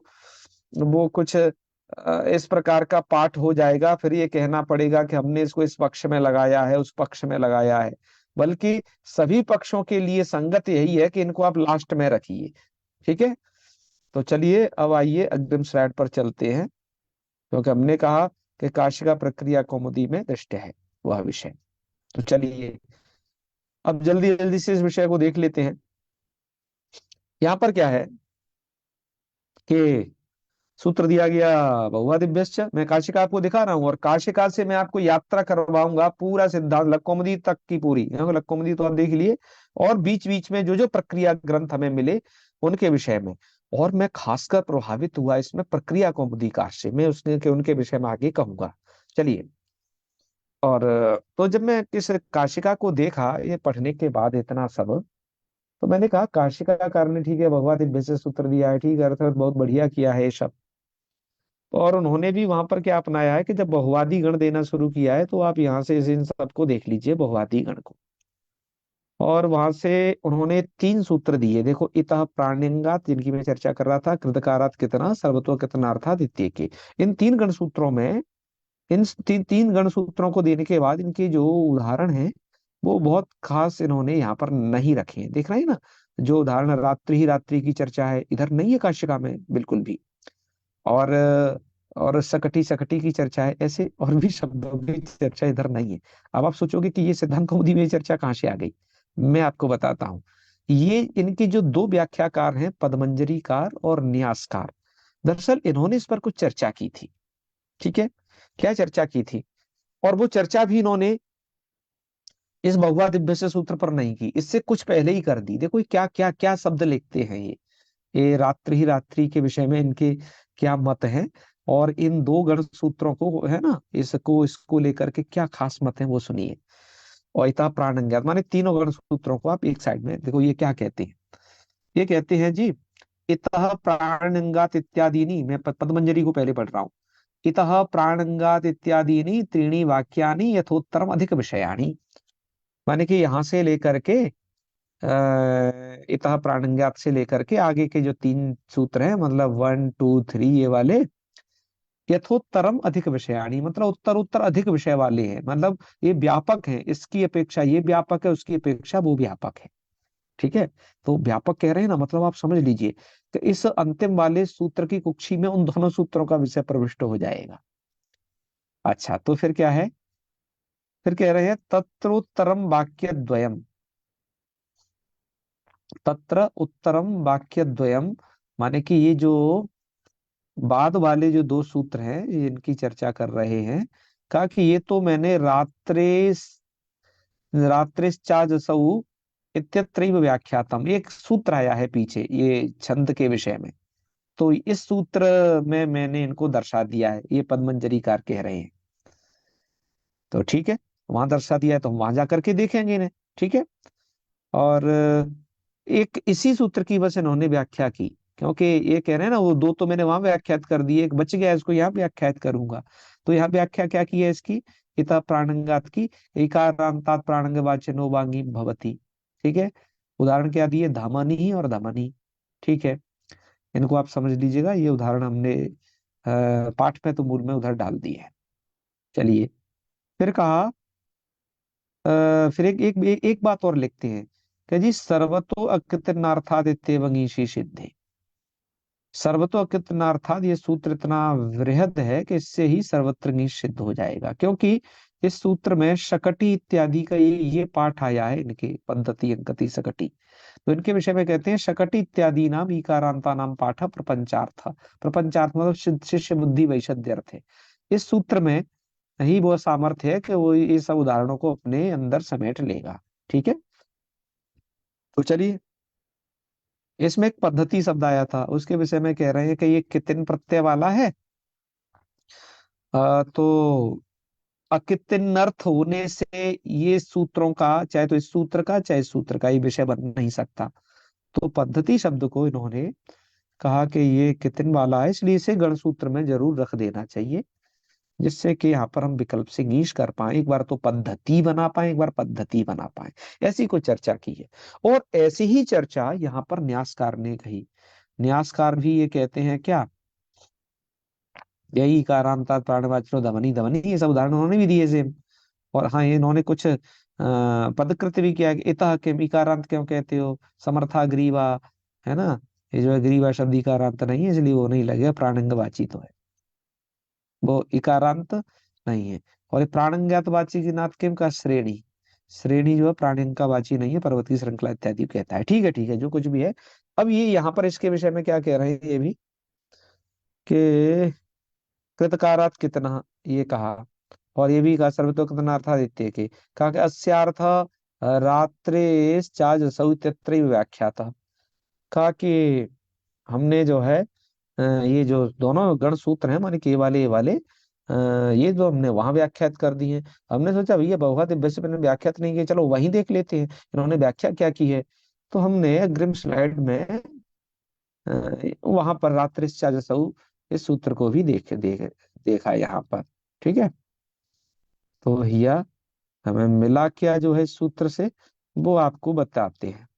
वो कुछ इस प्रकार का पाठ हो जाएगा, फिर ये कहना पड़ेगा कि हमने इसको इस पक्ष में लगाया है उस पक्ष में लगाया है। बल्कि सभी पक्षों के लिए संगत यही है कि इनको आप लास्ट में रखिए, ठीक है। तो चलिए अब आइए अग्रिम स्लाइड पर चलते हैं, क्योंकि हमने कहा कि काशिका प्रक्रिया कौमुदी में दृष्ट है वह विषय। तो चलिए अब जल्दी जल्दी से इस विषय को देख लेते हैं। यहाँ पर क्या है कि सूत्र दिया गया बहुआ दिव्यश्च, मैं काशिका आपको दिखा रहा हूँ, और काशिका से मैं आपको यात्रा करवाऊंगा पूरा सिद्धांत लक्कौमुदी तक की पूरी। लक्कौमुदी तो आप देख लिए, और बीच बीच में जो जो प्रक्रिया ग्रंथ हमें मिले उनके विषय में। और मैं खासकर प्रभावित हुआ इसमें प्रक्रिया कौमुदी का से, मैं उसने के उनके विषय में आगे कहूंगा। चलिए, और तो जब मैं इस काशिका को देखा ये पढ़ने के बाद इतना सब, तो मैंने कहा काशिकाकार ने ठीक है भगवत दिव्य से सूत्र दिया है, ठीक है, अर्थ बहुत बढ़िया किया है ये सब। और उन्होंने भी वहां पर क्या अपनाया है कि जब बहुवादी गण देना शुरू किया है, तो आप यहाँ से इन सबको देख लीजिए बहुवादी गण को। और वहां से उन्होंने तीन सूत्र दिए, देखो, इतः प्राण्यंगात जिनकी मैं चर्चा कर रहा था, कृतकारात कितना, सर्वतो कितना, अर्थात इत्य के, इन तीन गण सूत्रों में, इन तीन गण सूत्रों को देने के बाद इनके जो उदाहरण हैं वो बहुत खास इन्होंने यहाँ पर नहीं रखे हैं। देख रहे हैं ना, जो उदाहरण रात्रि ही रात्रि की चर्चा है इधर नहीं है काशिका में बिल्कुल भी। और सकटी सकटी की चर्चा है, ऐसे और भी शब्दों की चर्चा इधर नहीं है। अब आप सोचोगे कि ये सिद्धांत कौमुदी में ये चर्चा कहाँ से आ गई, मैं आपको बताता हूँ। ये इनके जो दो व्याख्याकार हैं, पदमंजरीकार और न्यासकार, दरअसल इन्होंने इस पर कुछ चर्चा की थी, ठीक है। क्या चर्चा की थी, और वो चर्चा भी इन्होंने इस बहुआ दिव्य से सूत्र पर नहीं की, इससे कुछ पहले ही कर दी। देखो ये क्या क्या क्या शब्द लिखते हैं ये रात्रि ही रात्रि के विषय में इनके क्या मत है, और इन दो गण सूत्रों को है ना, इसको इसको लेकर के क्या खास मत है वो सुनिए। और इता प्राणंगात माने तीनों गण सूत्रों को आप एक साइड में देखो, ये क्या कहते हैं। ये कहते हैं जी, इतः प्राणंगात इत्यादीनि, मैं पदमंजरी को पहले पढ़ रहा हूँ। इतः प्राणंगात इत्यादीनि त्रीणि वाक्यानि यथोत्तरम अधिक विषयाणि, माने कि यहाँ से लेकर के इतः प्राणंगात से लेकर के आगे के जो तीन सूत्र हैं, मतलब वन टू थ्री ये वाले, यथोत्तरम अधिक विषयाणी, मतलब उत्तर उत्तर अधिक विषय वाले हैं, मतलब ये व्यापक है, इसकी अपेक्षा ये व्यापक है, उसकी अपेक्षा वो व्यापक है, ठीक है। तो व्यापक कह रहे हैं ना, मतलब आप समझ लीजिए कि इस अंतिम वाले सूत्र की कुक्षी में उन दोनों सूत्रों का विषय प्रविष्ट हो जाएगा। अच्छा, तो फिर क्या है, फिर कह रहे हैं तत्रोत्तरम वाक्य द्वयम। तत्र उत्तरम वाक्य द्वयम, माने कि ये जो बाद वाले जो दो सूत्र हैं ये इनकी चर्चा कर रहे हैं। कहा कि ये तो मैंने रात्रिश्चाजसौ इत्यत्रैव व्याख्यातम, एक सूत्र आया है पीछे ये छंद के विषय में, तो इस सूत्र में मैंने इनको दर्शा दिया है, ये पद्मंजरीकार कह रहे हैं। तो ठीक है, वहां दर्शा दिया है तो हम वहां जाकर के देखेंगे इन्हें। ठीक है। और एक इसी सूत्र की बस इन्होंने व्याख्या की, क्योंकि ये कह रहे हैं ना वो दो तो मैंने वहां व्याख्यात कर दिए, एक बच गया, इसको यहाँ व्याख्यात करूंगा। तो यहाँ व्याख्या क्या की है इसकी, इता प्राणंगात की, इकारांतात प्राणंग वाचनो वांगी भवती। ठीक है। उदाहरण क्या दिए, धमनी और धमनी। ठीक है। इनको आप समझ लीजिएगा, ये उदाहरण हमने पाठ में तो मूल में उधर डाल दिए है। चलिए, फिर कहा फिर एक बात और लिखते हैं कि जी सर्वतो अकृतनार्थादित्य वंगीशी सिद्धि। सर्वतो अकृतनार्थाद, ये सूत्र इतना वृहद है कि इससे ही सर्वत्र नीश सिद्ध हो जाएगा, क्योंकि इस सूत्र में शकटी इत्यादि का ये पाठ आया है, इनके पद्धति अंकति शकटी। तो इनके विषय में कहते हैं शकटी इत्यादि नाम इकारांता नाम पाठ प्रपंचार्थ। प्रपंचार्थ मतलब शिष्य बुद्धि वैशद्य अर्थ है। इस सूत्र में ही वो सामर्थ्य है कि वो ये सब उदाहरणों को अपने अंदर समेट लेगा। ठीक है। तो चलिए, इसमें एक पद्धति शब्द आया था, उसके विषय में कह रहे हैं कि ये कितिन प्रत्यय वाला है। तो अकितिनर्थ होने से ये सूत्रों का, चाहे तो इस सूत्र का चाहे इस सूत्र का, ये विषय बन नहीं सकता। तो पद्धति शब्द को इन्होंने कहा कि ये कितिन वाला है, इसलिए इसे गण सूत्र में जरूर रख देना चाहिए, जिससे कि यहाँ पर हम विकल्प से नीश कर पाए, एक बार तो पद्धति बना पाए, एक बार पद्धति बना पाए। ऐसी कोई चर्चा की है। और ऐसी ही चर्चा यहाँ पर न्यासकार ने कही। न्यासकार भी ये कहते हैं क्या, यही कारांता प्राणवाचनो धमनी धमनी, ये सब उदाहरण उन्होंने भी दिए सेम। और हाँ, ये इन्होंने कुछ पदकृत भी किया कि इतः किम इकारांत क्यों कहते हो, समर्था ग्रीवा, है ना। ये जो है ग्रीवा शब्द इकारांत नहीं है, इसलिए वो नहीं लगेगा, प्राणंगवाची तो है, वो इकारांत नहीं है। और ये प्राणंगात वाची की नाथ किम का श्रेणी, श्रेणी जो है प्राणिंग का वाची नहीं है, पर्वत की श्रृंखला इत्यादि कहता है। ठीक है, ठीक है, जो कुछ भी है। अब ये यहाँ पर इसके विषय में क्या कह रहे हैं ये भी, कि कृतकारात कितना, ये कहा। और ये भी कहा सर्वतोकृतनार्थादित्य के, कहा कि अस्यार्थ रात्रे चाजसौ इत्यत्रैव व्याख्यातः। कहा कि हमने जो है ये जो दोनों गण सूत्र हैं, माने कि ये वाले ये जो हमने वहां व्याख्यात कर दी है। हमने सोचा भैया बहुघात दिव्य से मैंने व्याख्यात नहीं की, चलो वहीं देख लेते हैं इन्होंने व्याख्या क्या की है। तो हमने अग्रिम स्लाइड में वहां पर रात्रिश्चाजसौ इस सूत्र को भी देखा यहाँ पर। ठीक है। तो भैया हमें मिला क्या जो है इस सूत्र से, वो आपको बताते हैं।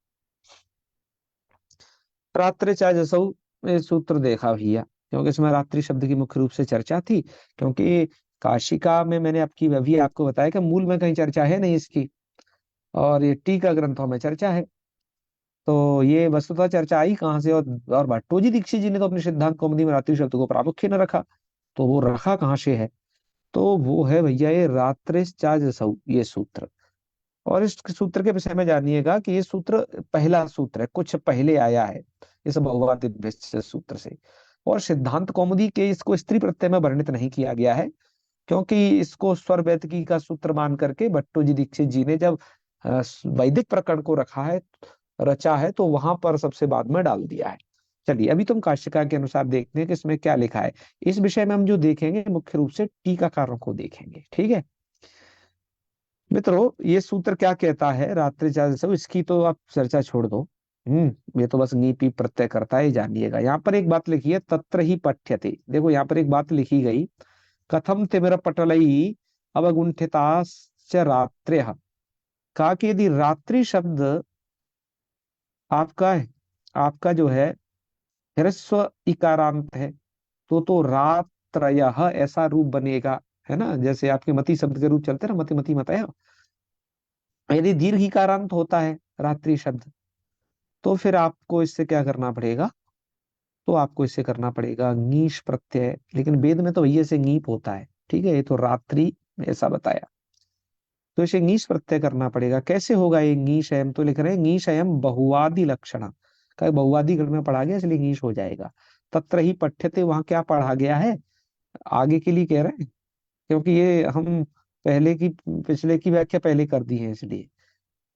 रात्रि चाहे जसौ, ये सूत्र देखा भैया, क्योंकि इसमें रात्रि शब्द की मुख्य रूप से चर्चा थी। क्योंकि काशिका में मैंने आपकी अभी आपको बताया कि मूल में कहीं चर्चा है नहीं इसकी, और ये टीका ग्रंथों में चर्चा है। तो ये वस्तुतः चर्चा आई कहाँ से, और भट्टोजी दीक्षित जी ने तो अपने सिद्धांत कौमुदी में रात्रि शब्द को प्रामुख्य न रखा। तो वो रखा कहाँ से है, तो वो है भैया ये रात्रिश्चाजसौ ये सूत्र। और इस सूत्र के विषय में जानिएगा कि ये सूत्र पहला सूत्र है, कुछ पहले आया है इस बहुवाद सूत्र से। और सिद्धांत कौमुदी के इसको स्त्री प्रत्यय में वर्णित नहीं किया गया है, क्योंकि इसको स्वर वैदिकी का सूत्र मान करके भट्टो जी दीक्षित जी ने जब वैदिक प्रकरण को रखा है, रचा है, तो वहां पर सबसे बाद में डाल दिया है। चलिए, अभी तुम काशिका के अनुसार देखते हैं कि इसमें क्या लिखा है। इस विषय में हम जो देखेंगे मुख्य रूप से टीकाकारों को देखेंगे। ठीक है मित्रों, ये सूत्र क्या कहता है, रात्रि चार सब इसकी तो आप चर्चा छोड़ दो। ये तो बस नी पी प्रत्यय करता है, जानिएगा। यहाँ पर एक बात लिखी है, तत्र ही पठ्यते। देखो यहाँ पर एक बात लिखी गई, कथम तिमिर पटलई अवगुंठिताश्च रात्र्यः। कहा कि यदि रात्रि शब्द आपका है, आपका जो है ह्रस्व इकारांत है, तो रात्रयः ऐसा रूप बनेगा, है ना, जैसे आपके मति शब्द के रूप चलते हैं ना, मति मति मत। यदि दीर्घ इकारांत होता है रात्रि शब्द, तो फिर आपको इससे क्या करना पड़ेगा, तो आपको इससे करना पड़ेगा ङीश प्रत्यय। लेकिन वेद में तो भैया से ङीप होता है। ठीक है, ये तो रात्रि ऐसा बताया। तो इसे ङीष प्रत्यय करना पड़ेगा। कैसे होगा ये ङीष अयम? तो लिख रहे हैं ङीष अयम बहुवादि लक्षण का, बहुवादि गण में पढ़ा गया इसलिए ङीष हो जाएगा। तत्र ही पठ्यते, वहां क्या पढ़ा गया है आगे के लिए कह रहे हैं, क्योंकि ये हम पहले की पिछले की व्याख्या पहले कर दी है इसलिए।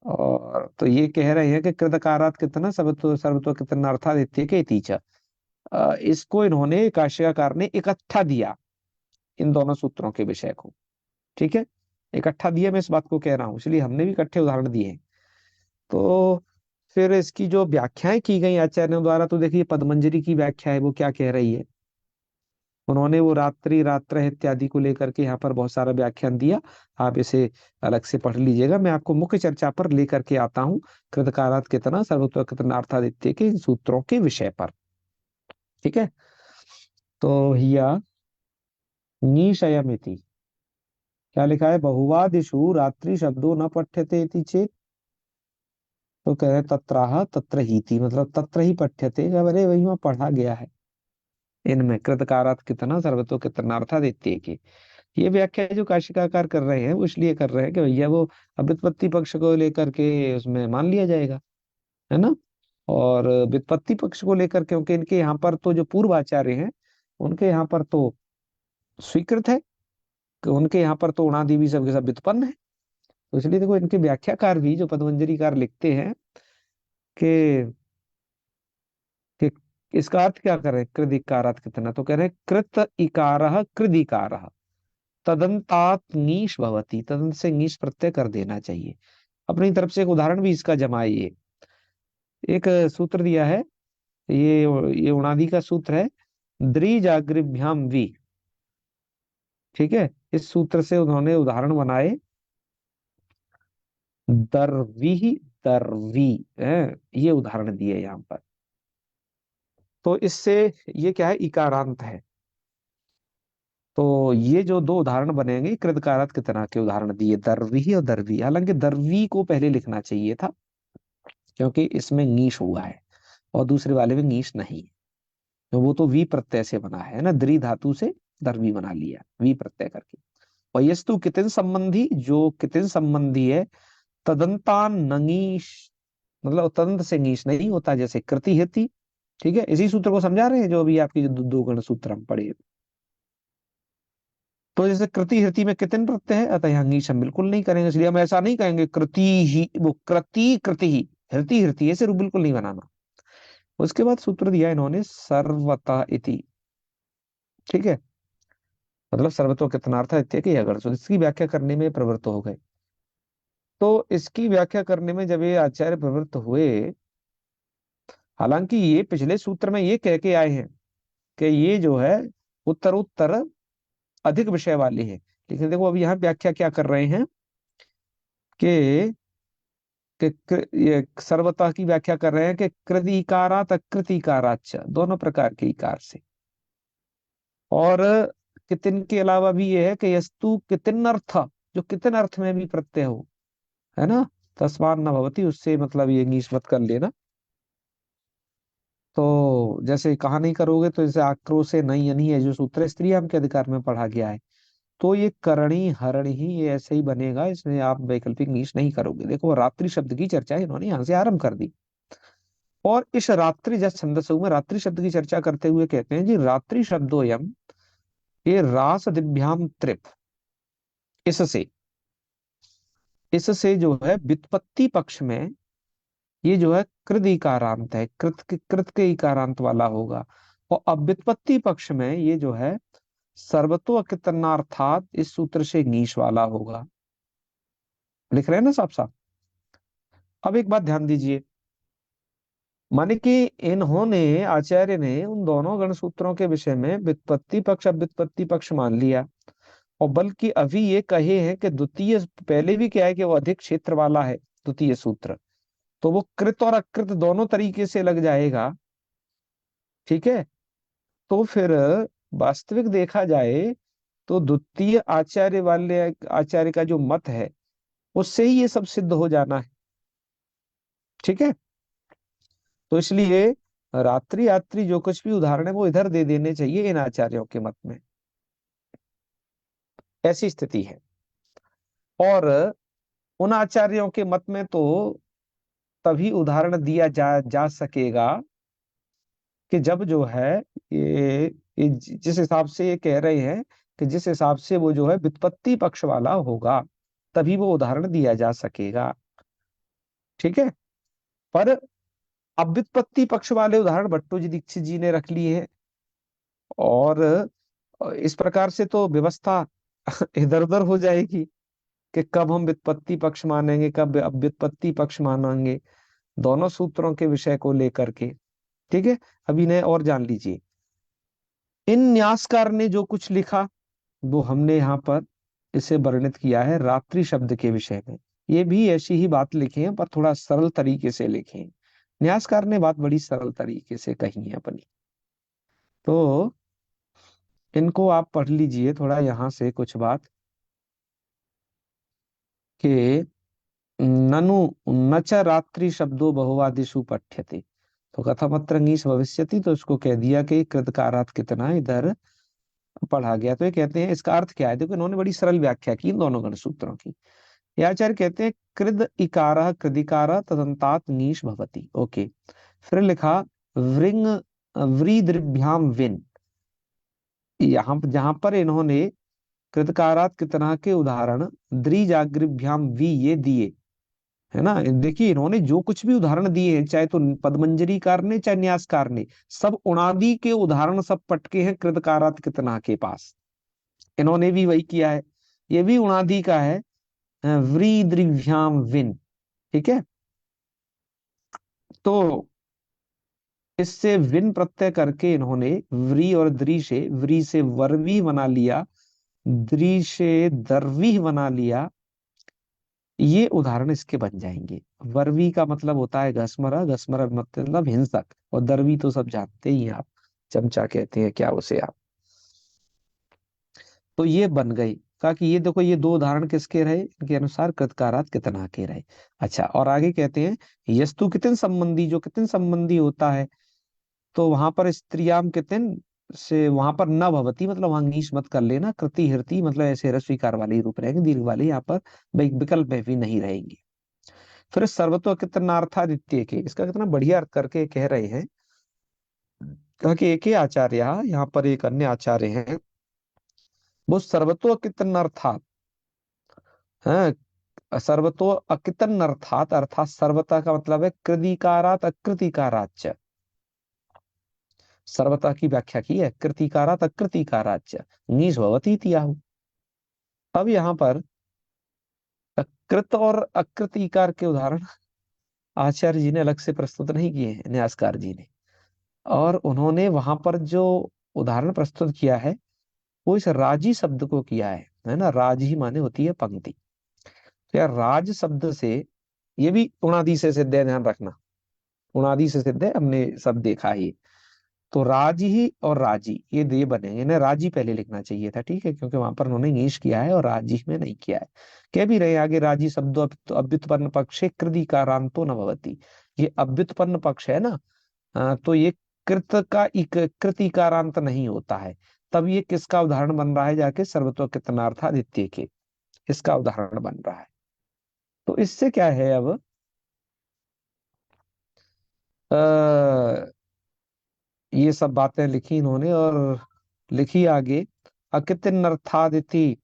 और तो ये कह रहे हैं कि कृतकारात कितना सर्वतो सर्वतो कितना अर्थात इत्येके इति च। इसको इन्होंने काशिकाकार ने इकट्ठा दिया इन दोनों सूत्रों के विषय को। ठीक है, इकट्ठा दिया, मैं इस बात को कह रहा हूं, इसलिए हमने भी इकट्ठे उदाहरण दिए हैं। तो फिर इसकी जो व्याख्याएं की गई आचार्यों द्वारा, तो देखिए पदमंजरी की व्याख्या है वो क्या कह रही है। उन्होंने वो रात्रि रात्र इत्यादि को लेकर के यहाँ पर बहुत सारा व्याख्यान दिया। आप इसे अलग से पढ़ लीजिएगा, मैं आपको मुख्य चर्चा पर लेकर के आता हूँ कृतकारात कितना सर्वतो कितना अर्थादित्य के इन सूत्रों के विषय पर। ठीक है, तो हिया निशयमिति क्या लिखा है, बहुवादिषु रात्रि शब्दों न पठ्यते इति चेत, तो कह रहे तत्राह तत्र ही थी, मतलब तत्र ही पठ्यते, अरे वही वहां पढ़ा गया है इनमें कृतकारात कितना सर्वतो कितना अर्थात इत्ते के। ये व्याख्या जो काशिकाकार कर रहे हैं वो इसलिए कर रहे हैं कि भैया वो व्युत्पत्ति पक्ष को लेकर के उसमें मान लिया जाएगा, है ना। और व्युत्पत्ति पक्ष को लेकर, क्योंकि इनके यहाँ पर तो जो पूर्वाचार्य हैं उनके यहाँ पर तो स्वीकृत है कि उनके यहाँ पर तो उणादि भी सबके सब व्युत्पन्न है। तो इसलिए देखो इनके व्याख्याकार भी जो पदमंजरीकार लिखते हैं कि कि इसका अर्थ क्या कर रहे हैं कृद इकारात कितना, तो कह रहे हैं कृत इकारः कृद इकारः तदंतात नीश भवती, तदंत से नीश प्रत्यय कर देना चाहिए। अपनी तरफ से एक उदाहरण भी इसका जमाइए। एक सूत्र दिया है, ये उणादि का सूत्र है, द्विजागृभ्याम वी। ठीक है, इस सूत्र से उन्होंने उदाहरण बनाए, दरवी दरवी है, ये उदाहरण दिए यहाँ पर। तो इससे ये क्या है, इकारांत है। तो ये जो दो उदाहरण बनेंगे कृतकारात कितना के उदाहरण दिए, दरवी और दरवी। हालांकि दरवी को पहले लिखना चाहिए था क्योंकि इसमें नीश हुआ है और दूसरे वाले में नीश नहीं है। तो वो तो वी प्रत्यय से बना है ना, द्रि धातु से दरवी बना लिया वी प्रत्यय करके। और यस्तु कितिन संबंधी, जो कितिन संबंधी है, तदंतान नंगीश, मतलब तदंत से नीश नहीं होता, जैसे कृति हिति। ठीक है, इसी सूत्र को समझा रहे हैं जो अभी आपकी जो दो गण सूत्र हम पढ़े। तो जैसे कृति हृति में कितने प्रत्यय है, अतः यहाँ नीश हम बिल्कुल नहीं करेंगे, इसलिए हम ऐसा नहीं कहेंगे कृति ही, वो कृति कृति ही, हृति हृति, ऐसे रूप बिल्कुल नहीं बनाना। उसके बाद सूत्र दिया इन्होंने सर्वतः इति। ठीक है, मतलब सर्वतो कितना अर्थ है कि अगर, तो इसकी व्याख्या करने में प्रवृत्त हो गए। तो इसकी व्याख्या करने में जब ये आचार्य प्रवृत्त हुए, हालांकि ये पिछले सूत्र में ये कह के आए हैं कि ये जो है उत्तर उत्तर अधिक विषय वाले हैं, लेकिन देखो अभी यहाँ व्याख्या क्या कर रहे हैं कि ये सर्वतः की व्याख्या कर रहे हैं कि कृतिकारात अकृतिकाराच, दोनों प्रकार के इकार से। और कितिन के अलावा भी ये है कि यस्तु कितिन अर्थ, जो कितिन अर्थ में भी प्रत्यय हो, है ना, तस्मान न भवती, उससे मतलब ये नीश मत कर लेना। तो जैसे कहा नहीं करोगे, तो जैसे आक्रोश से नहीं यानी है जो सूत्र स्त्रियाम के अधिकार में पढ़ा गया है, तो ये करणी हरण ही ये ऐसे ही बनेगा, इसमें आप वैकल्पिक नीश नहीं करोगे। देखो रात्रि शब्द की चर्चा इन्होंने यहाँ से आरंभ कर दी। और इस रात्रि जस छंदसु में रात्रि शब्द की चर्चा करते हुए कहते हैं जी रात्रि शब्दोयम, ये रास दिभ्याम त्रिप, इससे इससे जो है व्युत्पत्ति पक्ष में ये जो है कृद इकारांत है, कृत के इकारांत वाला होगा। और अब व्युत्पत्ति पक्ष में ये जो है सर्वतो अकितनार्थात, इस सूत्र से नीश वाला होगा। लिख रहे हैं ना साफ साफ। अब एक बात ध्यान दीजिए, माने कि इन्होंने आचार्य ने उन दोनों गण सूत्रों के विषय में व्युत्पत्ति पक्ष अव्युत्पत्ति पक्ष मान लिया, और बल्कि अभी ये कहे हैं कि द्वितीय, पहले भी क्या है कि वो अधिक क्षेत्र वाला है द्वितीय सूत्र, तो वो कृत और अकृत दोनों तरीके से लग जाएगा। ठीक है, तो फिर वास्तविक देखा जाए तो द्वितीय आचार्य वाले आचार्य का जो मत है उससे ही ये सब सिद्ध हो जाना है। ठीक है, तो इसलिए रात्रि यात्री जो कुछ भी उदाहरण है वो इधर दे देने चाहिए इन आचार्यों के मत में, ऐसी स्थिति है। और उन आचार्यों के मत में तो तभी उदाहरण दिया जा सकेगा कि जब जो है ये जिस हिसाब से ये कह रहे हैं कि जिस हिसाब से वो जो है व्युत्पत्ति पक्ष वाला होगा, तभी वो उदाहरण दिया जा सकेगा। ठीक है। पर अब व्युत्पत्ति पक्ष वाले उदाहरण भट्टो जी दीक्षित जी ने रख लिए हैं, और इस प्रकार से तो व्यवस्था इधर उधर हो जाएगी कि कब हम व्युत्पत्ति पक्ष मानेंगे, कब अब व्युत्पत्ति पक्ष मानेंगे, दोनों सूत्रों के विषय को लेकर के। ठीक है। अब इन्हें और जान लीजिए। इन न्यासकार ने जो कुछ लिखा वो हमने यहाँ पर इसे वर्णित किया है रात्रि शब्द के विषय में। ये भी ऐसी ही बात लिखे हैं, पर थोड़ा सरल तरीके से लिखे हैं। न्यासकार ने बात बड़ी सरल तरीके से कही है अपनी। तो इनको आप पढ़ लीजिए थोड़ा यहाँ से कुछ बात कि ननु न च रात्रि शब्दो बहुवादिषु पठ्यते। तो कथमत्र ङीष भविष्यति, तो इसको कह दिया कि कृतकारात कितना इधर पढ़ा गया। तो ये कहते हैं इसका अर्थ क्या है। देखो इन्होंने बड़ी सरल व्याख्या की इन दोनों गण सूत्रों की। ये आचार्य कहते हैं कृद इकार कृदिकार तदंतात ङीष भवति। ओके। फिर लिखा वृंग व्रीदृभ्याम विन। यहाँ जहां पर इन्होंने कृतकारात कितना के उदाहरण द्विजागृभ्याम वी ये दिए है ना। देखिए इन्होंने जो कुछ भी उदाहरण दिए हैं, चाहे तो पदमंजरीकार ने चाहे न्यासकार ने, सब उणादि के उदाहरण सब पटके हैं कृतकारात कितना के पास। इन्होंने भी वही किया है। ये भी उणादि का है, व्रीदृभ्याम विन। ठीक है। तो इससे विन प्रत्यय करके इन्होंने व्री और द्री से, व्री से वर्वी बना लिया, द्री से दर्वी बना लिया। ये उदाहरण इसके बन जाएंगे। वर्वी का मतलब होता है घसमरा, घसमरा मतलब हिंसक, और दर्वी तो सब जानते ही हैं आप, चमचा कहते हैं क्या उसे आप। तो ये बन गई। कहा कि ये देखो ये दो उदाहरण किसके रहे, इनके अनुसार कृतकारात कितना के रहे। अच्छा, और आगे कहते हैं यस्तु कितन संबंधी, जो कितन संबंधी होता है तो वहां पर स्त्रियाम कितन से वहां पर न भवती, मतलब वहां नीश मत कर लेना, कृति हृति मतलब ऐसे रस्वीकार वाले ही रूप रहेंगे, दीर्घ वाले यहाँ पर विकल्प में भी नहीं रहेंगे। फिर सर्वतो कितनार्थादित्य के, इसका कितना बढ़िया अर्थ करके कह रहे हैं। कहा कि एक ही आचार्य, यहाँ पर एक अन्य आचार्य हैं, वो सर्वतो कितनार्थात है। सर्वतो अकितन अर्थात, अर्थात सर्वता का मतलब है कृतिकारात अकृतिकाराच। सर्वता की व्याख्या की है कृतिकारात अकृतिकाराच नीच भवती त्याहु। अब यहाँ पर कृत और अकृतिकार के उदाहरण आचार्य जी ने अलग से प्रस्तुत नहीं किए हैं, न्यासकार जी ने। और उन्होंने वहां पर जो उदाहरण प्रस्तुत किया है वो इस राजी शब्द को किया है ना। राजी माने होती है पंक्ति। तो यार राज शब्द से, ये भी उणादि से सिद्ध है, ध्यान रखना। उणादि से सिद्ध है, हमने सब देखा ही। तो राजी ही और राजी ये दे बनेंगे, इन्हें राजी पहले लिखना चाहिए था, ठीक है, क्योंकि वहां पर उन्होंने नीश किया है और राजी में नहीं किया है। कह भी रहे आगे राजी शब्दों अभ्युत्पन्न पक्षे कृति कारांतो न भवति। ये अभ्युत्पन्न पक्ष है ना, तो ये कृत का कृतिकारांत नहीं होता है। तब ये किसका उदाहरण बन रहा है, जाके सर्वतो कितनार्थादित्य के, इसका उदाहरण बन रहा है। तो इससे क्या है अब, आ, ये सब बातें लिखी इन्होंने, और लिखी आगे अकितनर्थादिति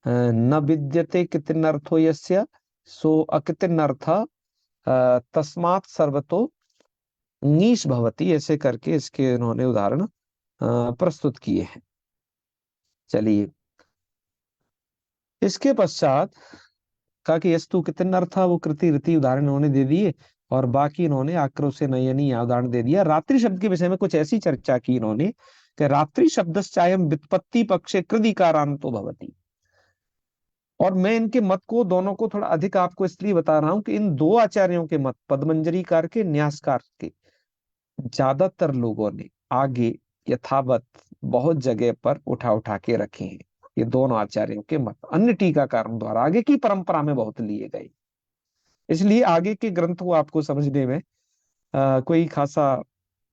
न विद्यते कितनर्थो यस्य, सो अकितनर्थ तस्मात् सर्वतो नीश भवति, ऐसे करके इसके इन्होंने उदाहरण प्रस्तुत किए हैं। चलिए, इसके पश्चात कहा कि यस्तु कितने अर्थ था, वो कृति रीति उदाहरण इन्होंने दे दिए, और बाकी इन्होंने आक्रोश से नयनी उदाहरण दे दिया। रात्रि शब्द के विषय में कुछ ऐसी चर्चा की इन्होंने कि रात्रि शब्द चायम व्युत्पत्ति पक्षे कृदिकारांतो भवति। और मैं इनके मत को दोनों को थोड़ा अधिक आपको इसलिए बता रहा हूं कि इन दो आचार्यों के मत, पदमंजरीकार के, न्यासकार के, ज्यादातर लोगों ने आगे यथावत बहुत जगह पर उठा उठा के रखे हैं। ये दोनों आचार्यों के मत अन्य टीकाकारों द्वारा आगे की परंपरा में बहुत लिए गए। इसलिए आगे के ग्रंथ को आपको समझने में कोई खासा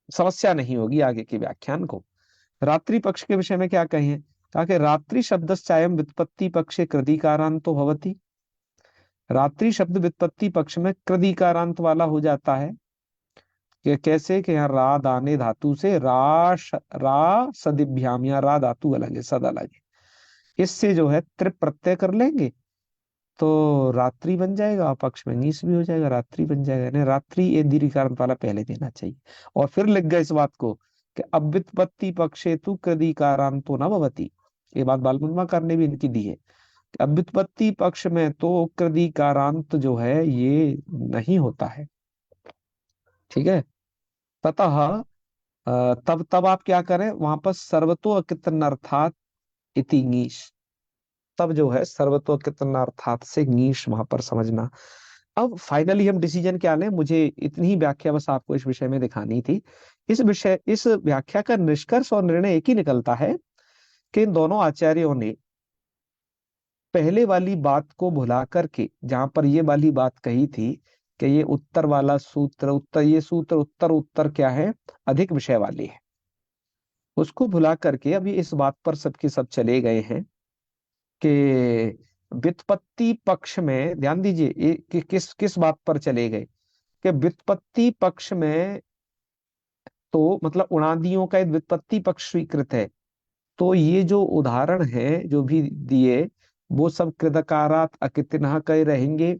समस्या नहीं होगी आगे के व्याख्यान को। रात्रि पक्ष के विषय में क्या कहें, कहा कि रात्रि शब्द चायम व्युत्पत्ति पक्षे कृतिकारांतो भवति। रात्रि शब्द व्युत्पत्ति पक्ष में कृदिकारांत वाला हो जाता है। कि कैसे कि यहाँ रा दाने धातु से रा सदिभ्याम, यहाँ रा धातु अलग है, सद अलग है, इससे जो है त्रिप प्रत्यय कर लेंगे तो रात्रि बन जाएगा, पक्ष में नीस भी हो जाएगा, रात्रि बन जाएगा। यानी रात्रि ये दीर्घिकारंत वाला पहले देना चाहिए। और फिर लिख गए इस बात को कि अव्युत्पत्ति पक्षे तु कृदिकारांतो न भवति। ये बात बालमुन्मा ने भी इनकी दी है कि अव्युत्पत्ति पक्ष में तो कृदिकारांत जो है ये नहीं होता है। ठीक है। ततः तब तब आप क्या करें वहां पर सर्वतो अकितनर्थात इति ङीश, तब जो है सर्वतो अकितनार्थात से ङीश वहां पर समझना। अब फाइनली हम डिसीजन क्या लें, मुझे इतनी ही व्याख्या बस आपको इस विषय में दिखानी थी। इस व्याख्या का निष्कर्ष और निर्णय एक ही निकलता है कि इन दोनों आचार्यों ने पहले वाली बात को भुला करके, जहां पर ये वाली बात कही थी कि ये उत्तर वाला सूत्र, उत्तर ये सूत्र उत्तर उत्तर क्या है, अधिक विषय वाले है, उसको भुला करके अभी इस बात पर सबके सब चले गए हैं कि व्युत्पत्ति पक्ष में, ध्यान दीजिए कि किस किस बात पर चले गए कि व्युत्पत्ति पक्ष में तो मतलब उणादियों का एक व्युत्पत्ति पक्ष स्वीकृत है। तो ये जो उदाहरण है जो भी दिए वो सब कृदकारात अकितनः कहे रहेंगे,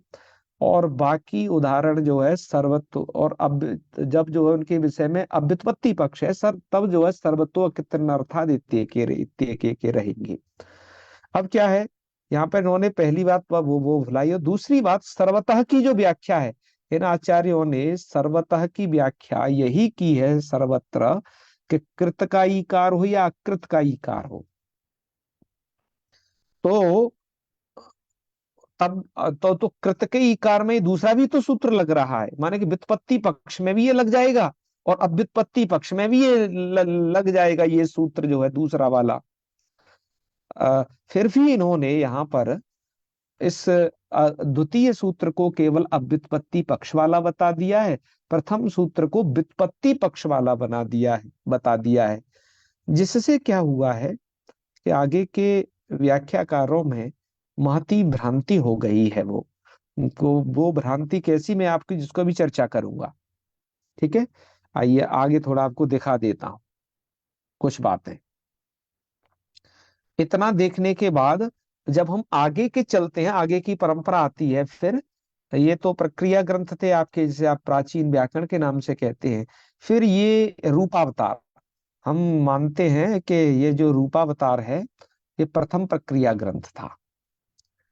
और बाकी उदाहरण जो है सर्वत्व और अब जब जो है उनके विषय में अव्युत्पत्ति पक्ष है सर, तब जो है सर्वत्व अकितनर्थाद इत्य के रहेंगे। अब क्या है यहाँ पे इन्होंने पहली बात वो भुलाई, और दूसरी बात सर्वतः की जो व्याख्या है, इन आचार्यों ने सर्वतः की व्याख्या यही की है सर्वत्र कि कृत का ईकार हो या अकृत का ईकार हो। तो तब तो कृत के ईकार में दूसरा भी तो सूत्र लग रहा है, माने कि व्युत्पत्ति पक्ष में भी ये लग जाएगा और अव्युत्पत्ति पक्ष में भी ये लग जाएगा, ये सूत्र जो है दूसरा वाला। फिर भी इन्होंने यहाँ पर इस द्वितीय सूत्र को केवल अव्युत्पत्ति पक्ष वाला बता दिया है, प्रथम सूत्र को व्युत्पत्ति पक्ष वाला बता दिया है। जिससे क्या हुआ है कि आगे के व्याख्याकारों में महती भ्रांति हो गई है। वो भ्रांति कैसी, मैं आपकी जिसको भी चर्चा करूंगा। ठीक है, आइए आगे थोड़ा आपको दिखा देता हूं कुछ बातें। इतना देखने के बाद जब हम आगे के चलते हैं, आगे की परंपरा आती है, फिर ये तो प्रक्रिया ग्रंथ थे आपके, जिसे आप प्राचीन व्याकरण के नाम से कहते हैं। फिर ये रूपावतार, हम मानते हैं कि ये जो रूपावतार है ये प्रथम प्रक्रिया ग्रंथ था,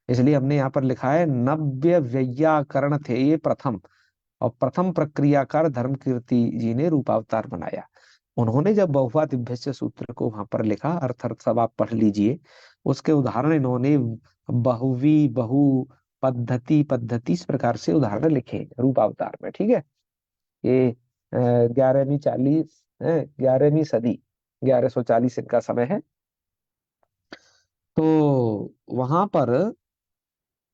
इसलिए हमने यहाँ पर लिखा है नव्य व्याकरण थे ये प्रथम, और प्रथम प्रक्रियाकार धर्मकीर्ति जी ने रूपावतार बनाया। उन्होंने जब बहुआ दिव्य सूत्र को वहां पर लिखा, अर्थ अर्थ सब आप पढ़ लीजिए, उसके उदाहरण इन्होंने बहुवी बहु पद्धति पद्धति इस प्रकार से उदाहरण लिखे रूपावतार में। ठीक है, ये 11वीं 11वीं सदी 1140 इनका समय है। तो वहां पर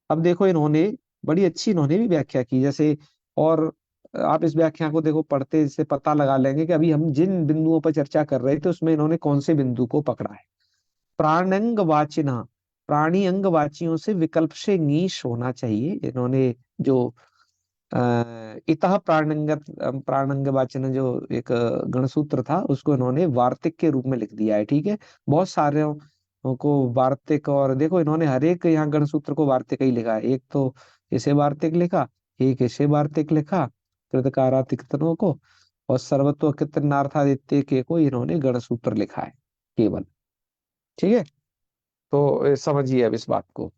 अब देखो इन्होंने बड़ी अच्छी इन्होंने भी व्याख्या की, जैसे और आप इस व्याख्या को देखो पढ़ते से पता लगा लेंगे कि अभी हम जिन बिंदुओं पर चर्चा कर रहे थे उसमें इन्होंने कौन से बिंदु को पकड़ा है। प्राणंग वाचिना, प्राणी अंग वाचियों से विकल्प से नीश होना चाहिए। इन्होंने जो इतः प्राणंगत प्राणंग वाचन जो एक गणसूत्र था उसको इन्होंने वार्तिक के रूप में लिख दिया है। ठीक है, बहुत सारे को वार्तिक, और देखो इन्होंने हर एक यहाँ गणसूत्र को वार्तिक ही लिखा है। एक तो इसे वार्तिक लिखा, एक इसे वार्तिक लिखा कृतकारातिकतनों को, और सर्वत्व कृतनार्थादित्य के को इन्होंने गणसूत्र लिखा है केवल। ठीक है, तो समझिए अब इस बात को।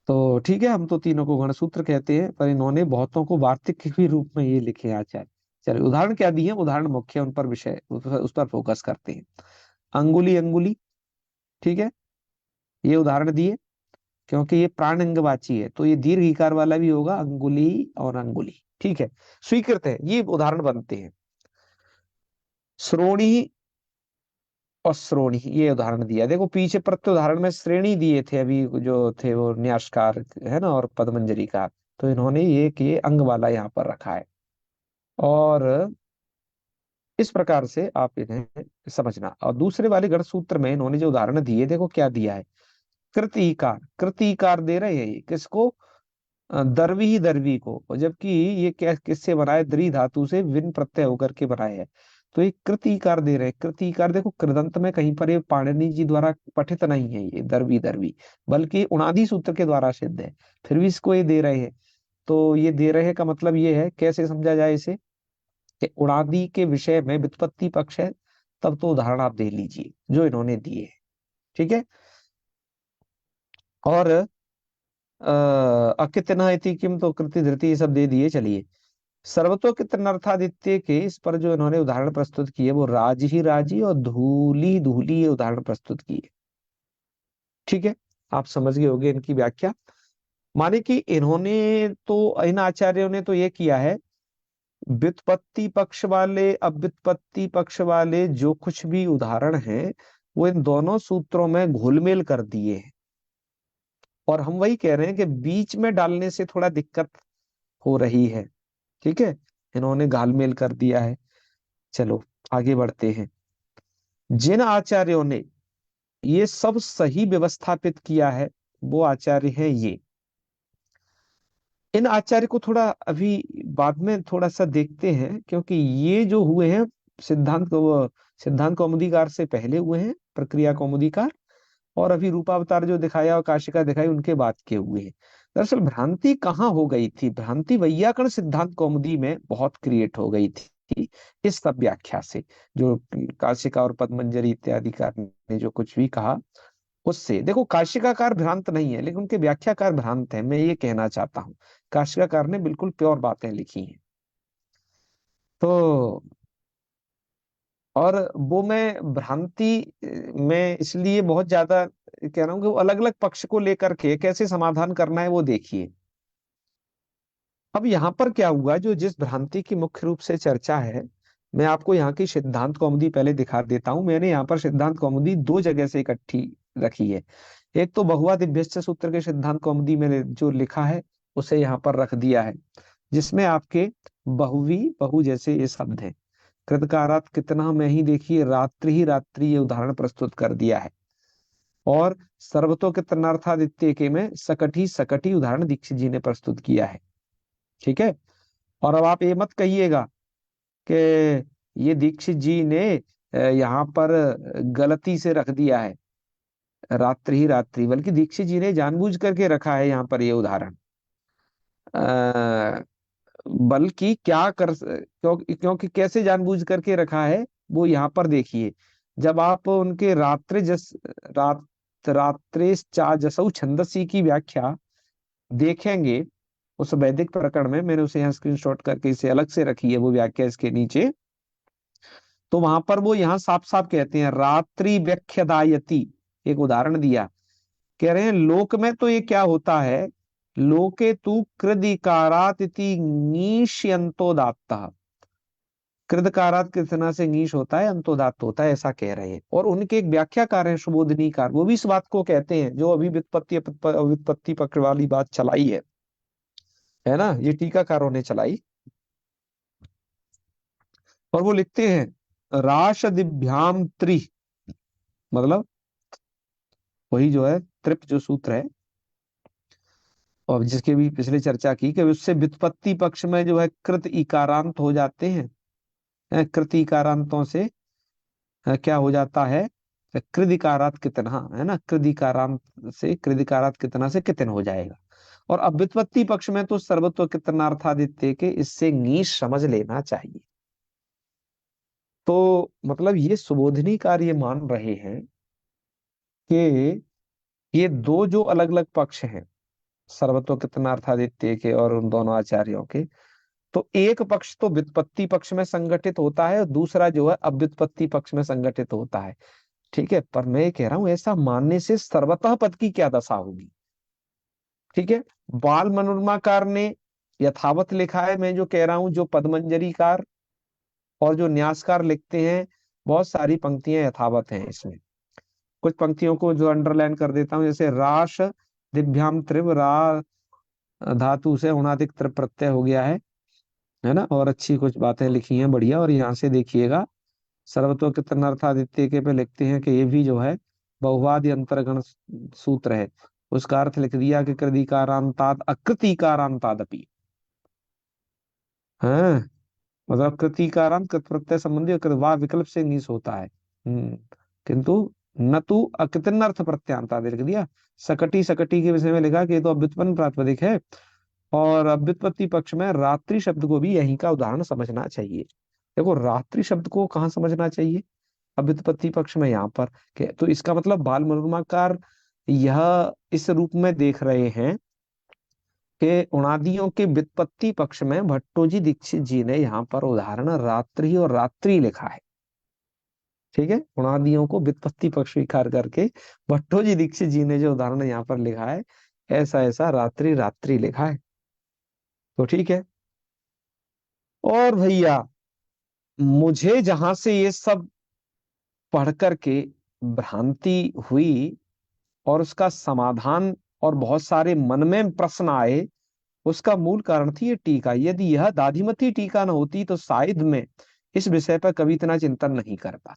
तो ठीक है, हम तो तीनों को गणसूत्र कहते हैं, पर इन्होंने बहुतों को वार्तिक के भी रूप में ये लिखे हैं आचार्य। चलिए उदाहरण क्या दिए, उदाहरण मुख्य उन पर विषय उस पर फोकस करते हैं। अंगुली अंगुली, ठीक है, ये उदाहरण दिए क्योंकि ये प्राण अंगवाची है तो ये दीर्घ इकार वाला भी होगा, अंगुली और अंगुली। ठीक है, स्वीकृत है, ये उदाहरण बनते हैं। श्रोणी और श्रोणी, ये उदाहरण दिया। देखो पीछे प्रत्युदाहरण उदाहरण में श्रेणी दिए थे अभी जो थे वो न्यासकार है ना, और पदमंजरी का, तो इन्होंने ये अंग वाला यहाँ पर रखा है। और इस प्रकार से आप इन्हें समझना। और दूसरे वाले गढ़ सूत्र में इन्होंने जो उदाहरण दिए, देखो क्या दिया है, कृतिकार दे रहे हैं ये किसको? दरवी ही दरवी को, और जबकि ये क्या किससे बना है? द्री धातु से विन प्रत्यय होकर के बनाए है। तो ये कृतिकार दे रहे हैं। कृतिकार देखो, कृदंत में कहीं पर ये पाणिनि जी द्वारा पठित नहीं है ये दरवी दरवी, बल्कि उणादि सूत्र के द्वारा सिद्ध है। फिर भी इसको ये दे रहे हैं। तो ये दे रहे का मतलब ये है, कैसे समझा जाए इसे, कि उणादि के विषय में व्युत्पत्ति पक्ष है, तब तो उदाहरण आप दे लीजिए जो इन्होंने दिए हैं। ठीक है। और अकितना इति किम, तो कृति धृति ये सब दे दिए। चलिए, सर्वतो कितनर्थादित्य के इस पर जो इन्होंने उदाहरण प्रस्तुत किए वो राज ही राजी और धूली धूली ये उदाहरण प्रस्तुत किए। ठीक है, आप समझ गए होंगे इनकी व्याख्या। माने कि इन्होंने तो, इन आचार्यों ने तो ये किया है, व्युत्पत्ति पक्ष वाले अव्युत्पत्ति पक्ष वाले जो कुछ भी उदाहरण हैं वो इन दोनों सूत्रों में घुलमेल कर दिए हैं। और हम वही कह रहे हैं कि बीच में डालने से थोड़ा दिक्कत हो रही है। ठीक है, इन्होंने घालमेल कर दिया है। चलो आगे बढ़ते हैं। जिन आचार्यों ने ये सब सही व्यवस्थापित किया है वो आचार्य हैं ये। इन आचार्य को थोड़ा अभी बाद में थोड़ा सा देखते हैं, क्योंकि ये जो हुए हैं सिद्धांत कौमुदीकार से पहले हुए हैं, प्रक्रिया कौमुदीकार, और अभी रूपावतार जो दिखाया और काशिका दिखाई उनके बाद के हुए हैं। दरअसल भ्रांति कहाँ हो गई थी? भ्रांति वैयाकरण सिद्धांत कौमुदी में बहुत क्रिएट हो गई थी इस सब व्याख्या से, जो काशिका और पद्मंजरि इत्यादि कार ने जो कुछ भी कहा उससे। देखो, काशिकाकार भ्रांत नहीं है, लेकिन उनके व्याख्याकार भ्रांत है, मैं ये कहना चाहता हूँ। काशिकाकार ने बिल्कुल प्योर बातें लिखी हैं। तो और वो मैं भ्रांति में इसलिए बहुत ज्यादा कह रहा हूँ कि वो अलग अलग पक्ष को लेकर के कैसे समाधान करना है वो देखिए। अब यहाँ पर क्या हुआ, जो जिस भ्रांति की मुख्य रूप से चर्चा है, मैं आपको यहाँ की सिद्धांत कौमुदी पहले दिखा देता हूँ। मैंने यहाँ पर सिद्धांत कौमुदी दो जगह से इकट्ठी रखी है। एक तो बहुआ दिव्यश्च सूत्र के सिद्धांत कौमुदी में जो लिखा है उसे यहाँ पर रख दिया है, जिसमें आपके बहुवी बहु जैसे ये शब्द हैं। कृतकारात कितना में ही देखिए रात्रि ही रात्रि ये उदाहरण प्रस्तुत कर दिया है। और सर्वतो कितनार्थादित्य के में सकटी सकटी उदाहरण दीक्षित जी ने प्रस्तुत किया है। ठीक है। और अब आप ये मत कहिएगा कि ये दीक्षित जी ने यहाँ पर गलती से रख दिया है रात्रि ही रात्रि, बल्कि दीक्षित जी ने जानबूझ करके रखा है यहाँ पर ये उदाहरण। अ, बल्कि क्योंकि कैसे जानबूझ करके रखा है वो यहाँ पर देखिए। जब आप उनके रात रात्रे चा जसौ छंदसी की व्याख्या देखेंगे उस वैदिक प्रकरण में, मैंने उसे यहाँ स्क्रीनशॉट करके इसे अलग से रखी है वो व्याख्या इसके नीचे, तो वहां पर वो यहाँ साफ साफ कहते हैं रात्रि व्याख्यादायति, एक उदाहरण दिया। कह रहे हैं लोक में तो ये क्या होता है, लोके तु कृदिकारात इति नीष्यंतोदात्तः, कृदकारात कितना से नीश होता है, अंतोदात्त होता है, ऐसा कह रहे हैं। और उनके एक व्याख्याकार हैं सुबोधनीकार, वो भी इस बात को कहते हैं जो अभी व्युत्पत्ति पक्ष वाली बात चलाई है ना, ये टीकाकारों ने चलाई। और वो लिखते हैं राशदिभ्याम त्रि, मतलब वही जो है त्रिप जो सूत्र है, और जिसके भी पिछले चर्चा की कि उससे व्युत्पत्ति पक्ष में जो है कृत इकारांत हो जाते हैं। कृत इकारांतों से क्या हो जाता है, कृदिकारात कितना है ना, कृदिकारात कितना से कितन हो जाएगा। और अब व्युत्पत्ति पक्ष में तो सर्वत्व कितनार्थादित्य के इससे नीश समझ लेना चाहिए। तो मतलब ये सुबोधनीकार ये मान रहे हैं कि ये दो जो अलग अलग पक्ष हैं, सर्वतो कितनार्थादित्य के और उन दोनों आचार्यों के, तो एक पक्ष तो व्युत्पत्ति पक्ष में संगठित होता है और दूसरा जो है अव्युत्पत्ति पक्ष में संगठित होता है। ठीक है, पर मैं ये कह रहा हूं ऐसा मानने से सर्वतः पद की क्या दशा होगी। ठीक है, बाल मनोरमाकार ने यथावत लिखा है, मैं जो कह रहा हूं, जो पदमंजरीकार और जो न्यासकार लिखते हैं, बहुत सारी पंक्तियां यथावत हैं इसमें। कुछ पंक्तियों को जो अंडरलाइन कर देता हूं, जैसे राश दिव्याम त्रिव रा धातु से उणादिक त्रिप प्रत्यय हो गया है ना। और अच्छी कुछ बातें लिखी हैं बढ़िया। और यहाँ से देखिएगा सर्वतो कितनार्थादित्य के पे लिखते हैं कि ये भी जो है बहुवादि अंतर्गण सूत्र है, उसका अर्थ लिख दिया कि कृतिकारांताद अकृतिकारांतादपि। हाँ, मतलब कृतिकारांत कृत प्रत्यय संबंधी और कृतवा विकल्प से निस होता है। किंतु न तो अकृतनर्थ प्रत्यांताद लिख दिया। सकटी, सकटी के विषय में लिखा कि ये तो अव्युत्पन्न प्रातिपदिक है, और अव्युत्पत्ति पक्ष में रात्रि शब्द को भी यहीं का उदाहरण समझना चाहिए। देखो, रात्रि शब्द को कहाँ समझना चाहिए? अव्युत्पत्ति पक्ष में, यहाँ पर तो इसका मतलब बाल मनोरमाकार यह इस रूप में देख रहे हैं कि उणादियों के व्युत्पत्ति पक्ष में भट्टोजी दीक्षित जी ने यहाँ पर उदाहरण रात्रि और रात्रि लिखा है। ठीक है, उणादियों को व्युत्पत्ति पक्ष स्वीकार करके भट्टोजी दीक्षित जी ने जो उदाहरण यहाँ पर लिखा है, ऐसा ऐसा रात्रि रात्रि लिखा है। तो ठीक है। और भैया, मुझे जहां से ये सब पढ़ करके भ्रांति हुई और उसका समाधान और बहुत सारे मन में प्रश्न आए, उसका मूल कारण थी ये टीका। यदि यह दाधिमती टीका न होती तो शायद मैं इस विषय पर कभी इतना चिंतन नहीं करता।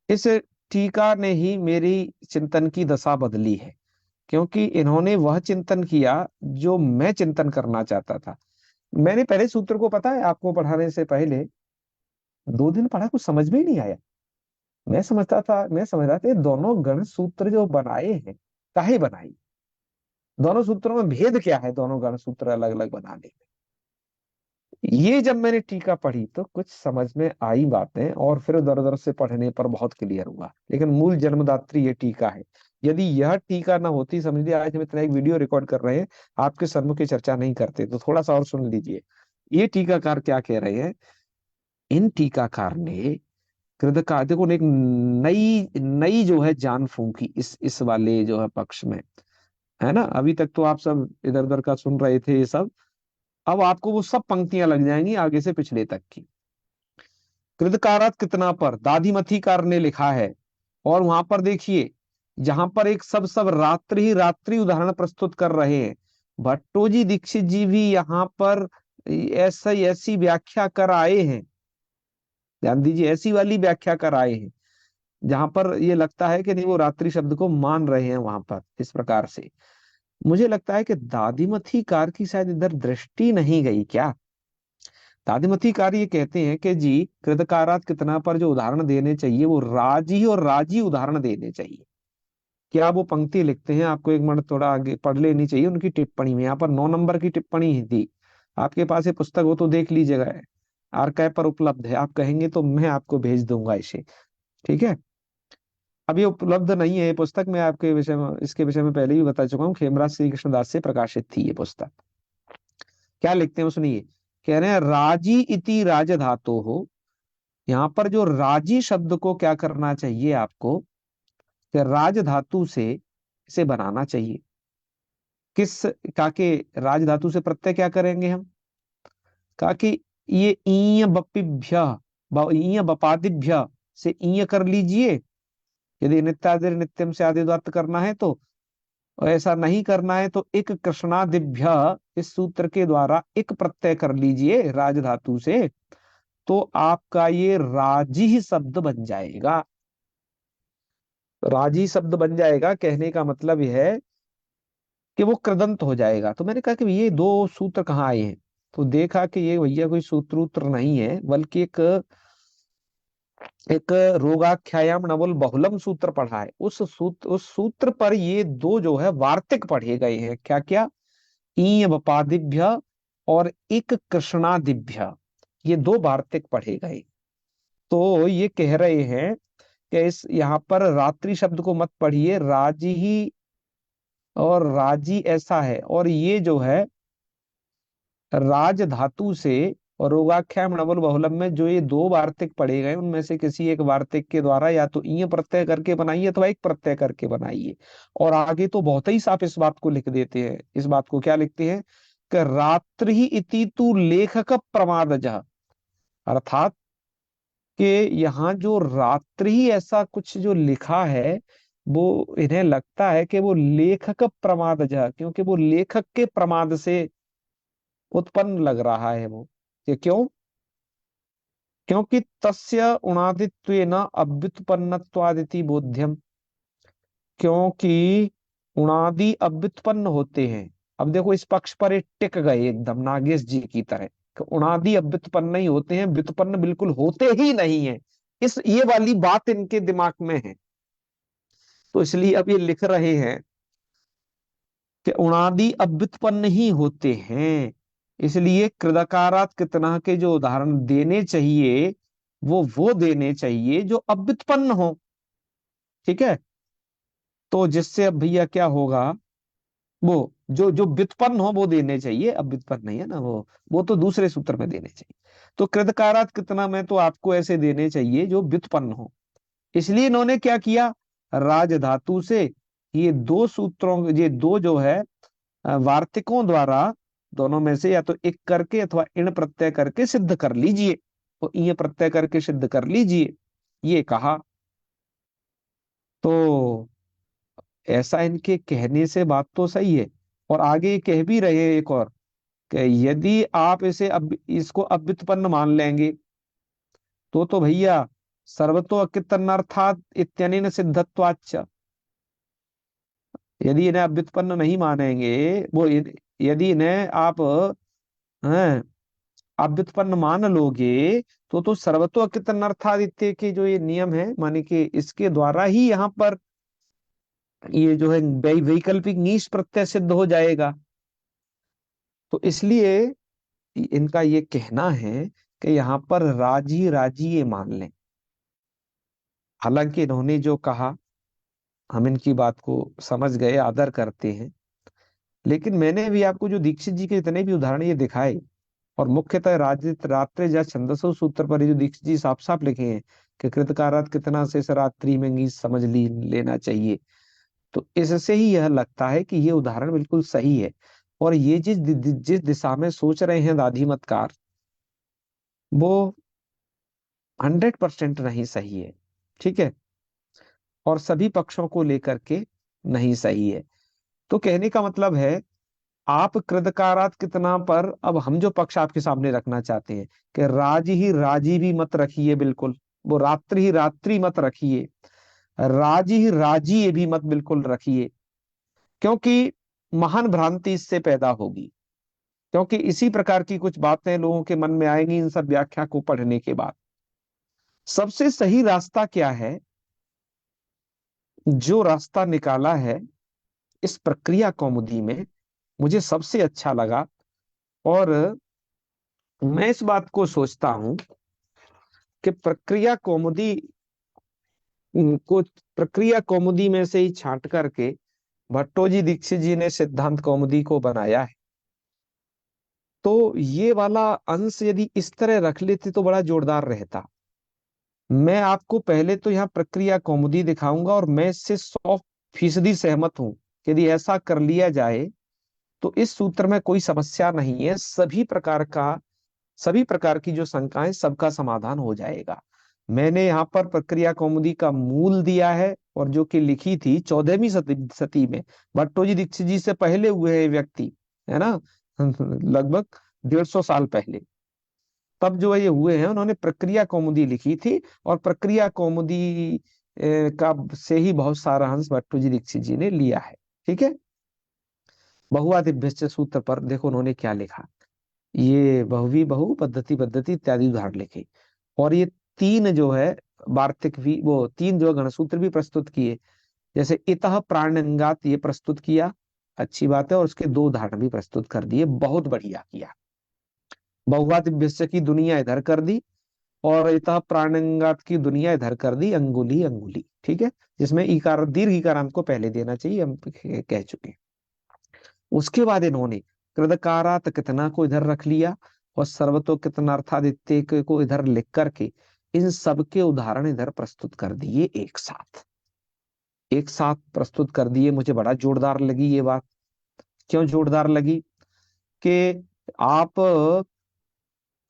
इस टीका ने ही मेरी चिंतन की दशा बदली है, क्योंकि इन्होंने वह चिंतन किया जो मैं चिंतन करना चाहता था। मैंने पहले सूत्र को, पता है आपको, पढ़ाने से पहले 2 दिन पढ़ा, कुछ समझ में ही नहीं आया। मैं समझ रहा था ये दोनों गण सूत्र जो बनाए हैं, काहे बनाई, दोनों सूत्रों में भेद क्या है, दोनों गण सूत्र अलग अलग बनाने में। ये जब मैंने टीका पढ़ी तो कुछ समझ में आई बातें, और फिर उधर उधर से पढ़ने पर बहुत क्लियर हुआ। लेकिन मूल जन्मदात्री ये टीका है। यदि यह टीका ना होती, समझ लीजिए आज हम इतना एक वीडियो रिकॉर्ड कर रहे हैं, आपके सन्मुख की चर्चा नहीं करते, तो थोड़ा सा और सुन लीजिए ये टीकाकार क्या कह रहे हैं। इन टीकाकार ने कृतका देखो ने एक नई नई जो है जान फूंकी इस वाले जो है पक्ष में, है ना। अभी तक तो आप सब इधर उधर का सुन रहे थे ये सब, अब आपको वो सब पंक्तियां लग जाएंगी आगे से पिछले तक की। कृतकारात कितना पर दाधिमथीकार ने लिखा है, और वहां पर देखिए जहां पर एक सब सब रात्रि ही रात्रि उदाहरण प्रस्तुत कर रहे हैं, भट्टोजी दीक्षित जी भी यहाँ पर ऐसा ऐसी व्याख्या कर आए हैं। ध्यान दीजिए, ऐसी वाली व्याख्या कर आए हैं जहां पर ये लगता है कि नहीं, वो रात्रि शब्द को मान रहे हैं वहां पर इस प्रकार से। मुझे लगता है कि दादीमथी कार की शायद इधर दृष्टि नहीं गई क्या। दादीमथी कार ये कहते हैं कि जी कृतकारात कितना पर जो उदाहरण देने चाहिए वो राजी और राजी उदाहरण देने चाहिए। क्या वो पंक्ति लिखते हैं, आपको एक मिनट थोड़ा आगे पढ़ लेनी चाहिए उनकी टिप्पणी में। यहाँ पर 9 नंबर की टिप्पणी ही थी। आपके पास ये पुस्तक हो तो देख लीजिएगा, आर्काइव पर उपलब्ध है। आप कहेंगे तो मैं आपको भेज दूंगा इसे। ठीक है, अभी उपलब्ध नहीं है ये पुस्तक, मैं आपके विषय में, इसके विषय में पहले भी बता चुका हूँ। खेमराज श्री कृष्णदास से प्रकाशित थी ये पुस्तक। क्या लिखते हैं सुनिए, कह रहे हैं राजी इति राज धातु हो। यहाँ पर जो राजी शब्द को क्या करना चाहिए आपको, कि राज धातु से इसे बनाना चाहिए। किस, का के राज धातु से प्रत्यय क्या करेंगे हम, का कि ये ईय बपिभ्य ईय बपादिभ्य से ईय कर लीजिए। यदि नित्यादि नित्यम से आदि अर्थ करना है तो, और ऐसा नहीं करना है तो एक कृष्णादिभ्य इस सूत्र के द्वारा एक प्रत्यय कर लीजिए राज धातु से, तो आपका ये राजी ही शब्द बन जाएगा। राजी शब्द बन जाएगा, कहने का मतलब यह है कि वो कृदंत हो जाएगा। तो मैंने कहा कि ये 2 सूत्र कहाँ आए हैं, तो देखा कि ये भैया कोई सूत्र नहीं है, बल्कि एक एक रोगाख्यायाम नवल बहुलम सूत्र पढ़ा है। उस सूत्र पर ये 2 जो है वार्तिक पढ़े गए हैं। क्या क्या, ईय बपादिभ्य और एक कृष्णादिभ्य, ये 2 वार्तिक पढ़े गए। तो ये कह रहे हैं कि इस यहाँ पर रात्रि शब्द को मत पढ़िए, राजी ही और राजी ऐसा है। और ये जो है राज धातु से और रोगाख्याम नवल बहुलम में जो ये 2 वार्तिक पढ़े गए, उनमें से किसी एक वार्तिक के द्वारा या तो ईय प्रत्यय करके बनाइए अथवा एक प्रत्यय करके बनाइए। और आगे तो बहुत ही साफ इस बात को लिख देते हैं। इस बात को क्या लिखते हैं कि रात्रि ही इति तु लेखक प्रमादजः, अर्थात कि यहाँ जो रात्रि ही ऐसा कुछ जो लिखा है, वो इन्हें लगता है कि वो लेखक प्रमादजः, क्योंकि वो लेखक के प्रमाद से उत्पन्न लग रहा है वो। ये क्यों, क्योंकि तस्य उणादित्वेन अव्युत्पन्नत्वादिति बोध्यम। क्योंकि उणादि अव्युत्पन्न होते हैं। अब देखो इस पक्ष पर ये टिक गए एकदम नागेश जी की तरह कि उणादि अव्युत्पन्न नहीं होते हैं, व्युत्पन्न बिल्कुल होते ही नहीं है। इस ये वाली बात इनके दिमाग में है, तो इसलिए अब ये लिख रहे हैं कि उणादि अव्युत्पन्न ही होते हैं। इसलिए कृदकारात कितना के जो उदाहरण देने चाहिए वो देने चाहिए जो अव्युत्पन्न हो। ठीक है, तो जिससे अब भैया क्या होगा, वो जो जो व्युत्पन्न हो वो देने चाहिए, अब व्युत्पन्न नहीं है ना, वो तो दूसरे सूत्र में देने चाहिए। तो कृतकारात कितना में तो आपको ऐसे देने चाहिए जो व्युत्पन्न हो। इसलिए इन्होंने क्या किया, राज धातु से ये दो सूत्रों, ये दो जो है वार्तिकों द्वारा दोनों में से या तो एक करके अथवा इण प्रत्यय करके सिद्ध कर लीजिए, तो ये प्रत्यय करके सिद्ध कर लीजिए, ये कहा। तो ऐसा इनके कहने से बात तो सही है। और आगे ये कह भी रहे हैं एक और, कि यदि आप इसे अब इसको अव्युत्पन्न मान लेंगे तो भैया सर्वतो अकितनर्थात इत्यनेन सिद्धत्वाच्च। यदि इन्हें अव्युत्पन्न नहीं मानेंगे, यदि इन्हें आप हैं अव्युत्पन्न मान लोगे तो सर्वतो अकितनर्थात इत्य के जो ये नियम है, माने कि इसके द्वारा ही यहाँ पर ये जो है वैकल्पिक नीश प्रत्यय सिद्ध हो जाएगा। तो इसलिए इनका ये कहना है कि यहाँ पर राजी राजी ये मान लें। हालांकि इन्होंने जो कहा हम इनकी बात को समझ गए, आदर करते हैं, लेकिन मैंने भी आपको जो दीक्षित जी के जितने भी उदाहरण ये दिखाए, और मुख्यतः राजित रात्रि या छंदसो सूत्र पर ये जो दीक्षित जी साफ साफ लिखे हैं कि कृतकारात कितना से रात्रि में गीत समझ लेना चाहिए, तो इससे ही यह लगता है कि ये उदाहरण बिल्कुल सही है। और ये जिस दिशा में सोच रहे हैं दाधिमतकार, वो 100% नहीं सही है। ठीक है, और सभी पक्षों को लेकर के नहीं सही है। तो कहने का मतलब है, आप कृतकारात कितना पर अब हम जो पक्ष आपके सामने रखना चाहते हैं कि राज ही राजी भी मत रखिए, बिल्कुल वो रात्रि ही रात्रि मत रखिए, राज ही राजी ये भी मत बिल्कुल रखिए, क्योंकि महान भ्रांति इससे पैदा होगी। क्योंकि इसी प्रकार की कुछ बातें लोगों के मन में आएंगी इन सब व्याख्या को पढ़ने के बाद। सबसे सही रास्ता क्या है, जो रास्ता निकाला है इस प्रक्रिया कौमुदी में, मुझे सबसे अच्छा लगा। और मैं इस बात को सोचता हूं कि प्रक्रिया कौमुदी में से ही छांट करके भट्टोजी दीक्षित जी ने सिद्धांत कौमुदी को बनाया है। तो ये वाला अंश यदि इस तरह रख लेते तो बड़ा जोरदार रहता। मैं आपको पहले तो यहाँ प्रक्रिया कौमुदी दिखाऊंगा, और मैं इससे 100% सहमत हूं कि यदि ऐसा कर लिया जाए तो इस सूत्र में कोई समस्या नहीं है, सभी प्रकार की जो शंकाएं, सबका समाधान हो जाएगा। मैंने यहाँ पर प्रक्रिया कौमुदी का मूल दिया है, और जो कि लिखी थी 14वीं सदी में, भट्टोजी दीक्षित जी से पहले हुए हैं व्यक्ति, है ना, लगभग 150 साल पहले। तब जो ये हुए हैं, उन्होंने प्रक्रिया कौमुदी लिखी थी, और प्रक्रिया कौमुदी का से ही बहुत सारा अंश भट्टोजी दीक्षित जी ने लिया है। ठीक है, बहुआदिभ्यश्च सूत्र पर देखो उन्होंने क्या लिखा, ये बहुवी बहु पद्धति पद्धति इत्यादि उदाहरण लिखे, और ये तीन जो है वार्तिक भी, वो तीन जो गणसूत्र भी प्रस्तुत किए। जैसे इतः प्राणंगात ये प्रस्तुत किया, अच्छी बात है, और उसके दो उदाहरण भी प्रस्तुत कर दिए, बहुत बढ़िया किया। बहुआदिभ्यश्च की दुनिया इधर कर दी, और इतः प्राणंगात की दुनिया इधर कर दी, अंगुली अंगुली। ठीक है, जिसमें इकार दीर्घ इकारांत को पहले देना चाहिए, हम कह चुके हैं। उसके बाद इन्होंने कृदकारात कितना को इधर रख लिया, और सर्वतो कितनार्थादित्य को इधर लिख करके इन सब के उदाहरण इधर प्रस्तुत कर दिए, एक साथ प्रस्तुत कर दिए। मुझे बड़ा जोरदार लगी ये बात। क्यों जोरदार लगी, कि आप,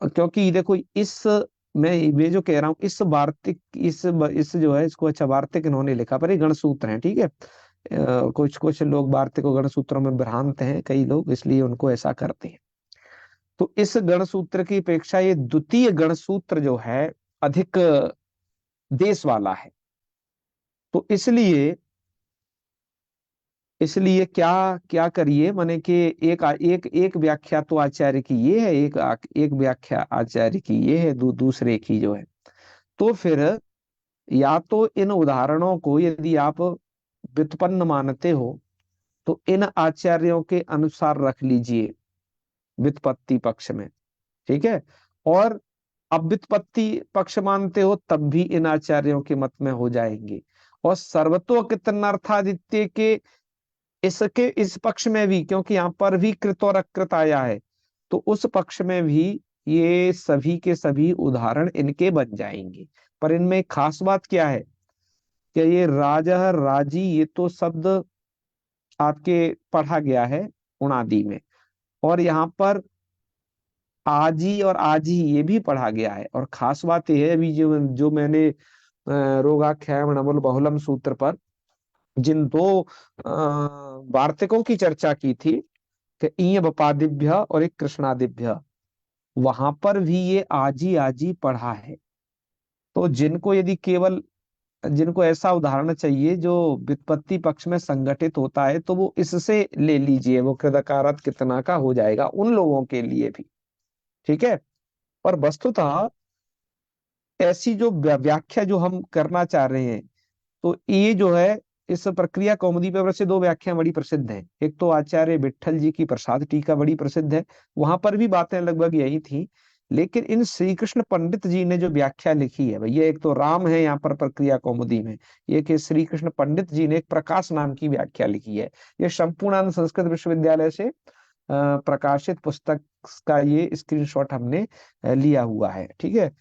क्योंकि देखो इस, मैं ये जो कह रहा हूँ, इस वार्तिक, इस जो है इसको, अच्छा वार्तिक इन्होंने लिखा, पर ये गणसूत्र है। ठीक है, कुछ कुछ लोग वार्तिक और गणसूत्रों में भ्रांत हैं, कई लोग, इसलिए उनको ऐसा करते हैं। तो इस गणसूत्र की अपेक्षा ये द्वितीय गणसूत्र जो है अधिक देश वाला है। तो इसलिए इसलिए क्या क्या करिए, माने कि एक एक एक व्याख्या तो आचार्य की ये है, एक व्याख्या आचार्य की ये है, दूसरे की जो है। तो फिर या तो इन उदाहरणों को यदि आप व्युत्पन्न मानते हो तो इन आचार्यों के अनुसार रख लीजिए व्युत्पत्ति पक्ष में, ठीक है। और अब व्युत्पत्ति पक्ष मानते हो तब भी इन आचार्यों के मत में हो जाएंगे। और सर्वतो कृतनार्थादित्य के इसके इस पक्ष में भी, क्योंकि यहाँ पर भी कृत और अकृत आया है, तो उस पक्ष में भी ये सभी के सभी उदाहरण इनके बन जाएंगे। पर इनमें एक खास बात क्या है कि ये राजह राजी ये तो शब्द आपके पढ़ा गया है उणादि में, और यहाँ पर आजी और आजी ये भी पढ़ा गया है। और खास बात यह है, अभी जो जो मैंने रोगाख्याम नमुल बहुलम सूत्र पर जिन दो वार्तिकों की चर्चा की थी कि ईय बपादिभ्य और एक कृष्णादिभ्य, वहां पर भी ये आजी आजी पढ़ा है। तो जिनको यदि केवल जिनको ऐसा उदाहरण चाहिए जो व्युत्पत्ति पक्ष में संगठित होता है तो वो इससे ले लीजिए, वो कृदकारात कितना का हो जाएगा उन लोगों के लिए भी, ठीक है। और वस्तुतः ऐसी जो व्याख्या जो हम करना चाह रहे हैं, तो ये जो है इस प्रक्रिया कौमुदी पे वैसे दो व्याख्या बड़ी प्रसिद्ध हैं। एक तो आचार्य विट्ठल जी की प्रसाद टीका बड़ी प्रसिद्ध है, वहां पर भी बातें लगभग यही थी। लेकिन इन श्री कृष्ण पंडित जी ने जो व्याख्या लिखी है भैया, एक तो राम है यहाँ पर प्रक्रिया कौमुदी में, एक श्री कृष्ण पंडित जी ने एक प्रकाश नाम की व्याख्या लिखी है। ये संपूर्णानंद संस्कृत विश्वविद्यालय से प्रकाशित पुस्तक का ये स्क्रीनशॉट हमने लिया हुआ है, ठीक है।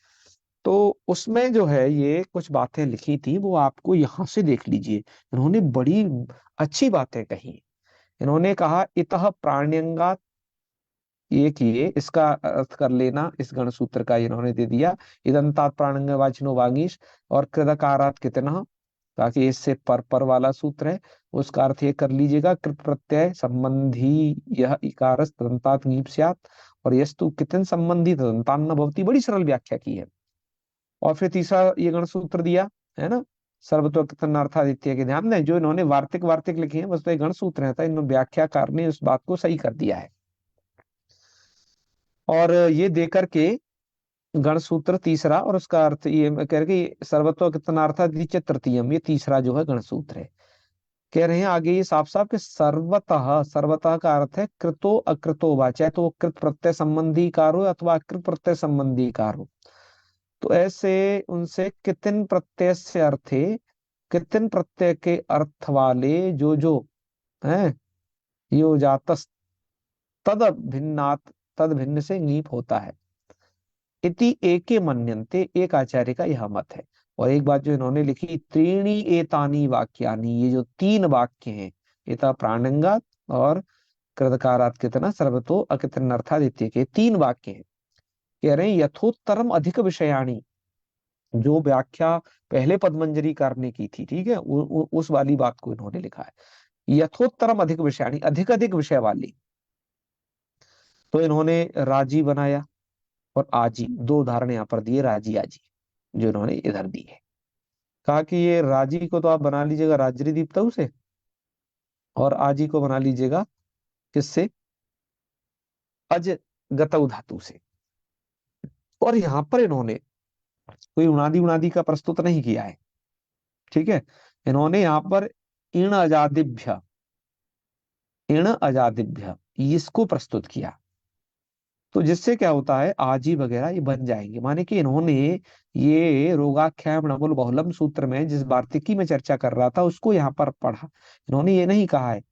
तो उसमें जो है ये कुछ बातें लिखी थी, वो आपको यहाँ से देख लीजिए। इन्होंने बड़ी अच्छी बातें कही। इन्होंने कहा इतः प्राण्यंगात, ये किए इसका अर्थ कर लेना, इस गण सूत्र का इन्होंने दे दिया। इदंतात प्राणंग वाचिनो वागीश और कृदकारात कितना, ताकि इससे पर वाला सूत्र है, उसका अर्थ ये कर लीजिएगा कृत प्रत्यय संबंधी यह इकारस तदंतात नीप स्यात्, और यस्तु कितन संबंधी तदंतान्न भवति। बड़ी सरल व्याख्या की है। और फिर तीसरा ये गण सूत्र दिया है ना, सर्वतो कृतनार्थादित्य के, ध्यान दें जो इन्होंने वार्तिक वार्तिक लिखे हैं बस तो ये गण सूत्र है, था इन व्याख्याकार ने उस बात को सही कर दिया है। और ये देकर के गण सूत्र तीसरा, और उसका अर्थ ये कह रहे कि सर्वतो कृतनार्थादित्य तृतीयम, ये तीसरा जो है गण सूत्र है। कह रहे हैं आगे ये साफ साफ कि सर्वतः, सर्वतः का अर्थ है कृतो अकृतो वा, चाहे तो वो कृत प्रत्यय संबंधी कार हो अथवा अकृत प्रत्यय संबंधी कार हो। तो ऐसे उनसे कितिन प्रत्यय से अर्थे, कितिन प्रत्यय के अर्थ वाले जो हैं यो जातस तद भिन्नात, तद भिन्न से नीप होता है। इति एके मन्यन्ते, एक आचार्य का यह मत है। और एक बात जो इन्होंने लिखी, त्रीणी एतानी वाक्यानि, ये जो तीन वाक्य हैं, एता प्राणंगात और कृतकारात कितना सर्वतो अकितन अर्थादित्य के तीन वाक्य हैं। कह रहे हैं यथोत्तरम अधिक विषयाणी, जो व्याख्या पहले पद्मंजरी ने की थी, ठीक है, उस वाली बात को इन्होंने लिखा है। यथोत्तरम अधिक विषयाणी, अधिक अधिक विषय वाली। तो इन्होंने राजी बनाया और आजी, दो उदाहरण यहाँ पर दिए राजी आजी, जो इन्होंने इधर दी है। कहा कि ये राजी को तो आप बना लीजिएगा राजरी दीप्तऊ से, और आजी को बना लीजिएगा किससे, अज गतऊ धातु से। और यहाँ पर इन्होंने कोई उनादि उनादि का प्रस्तुत नहीं किया है, ठीक है। इन्होंने यहाँ पर इण अजादिभ्य, इण अजादिभ्य इसको प्रस्तुत किया। तो जिससे क्या होता है आजी वगैरह ये बन जाएंगे। माने कि इन्होंने ये रोगाख्याम नकुल बहुलम सूत्र में जिस वार्तिकी में चर्चा कर रहा था उसको यहाँ पर पढ़ा। इन्होंने ये नहीं कहा है,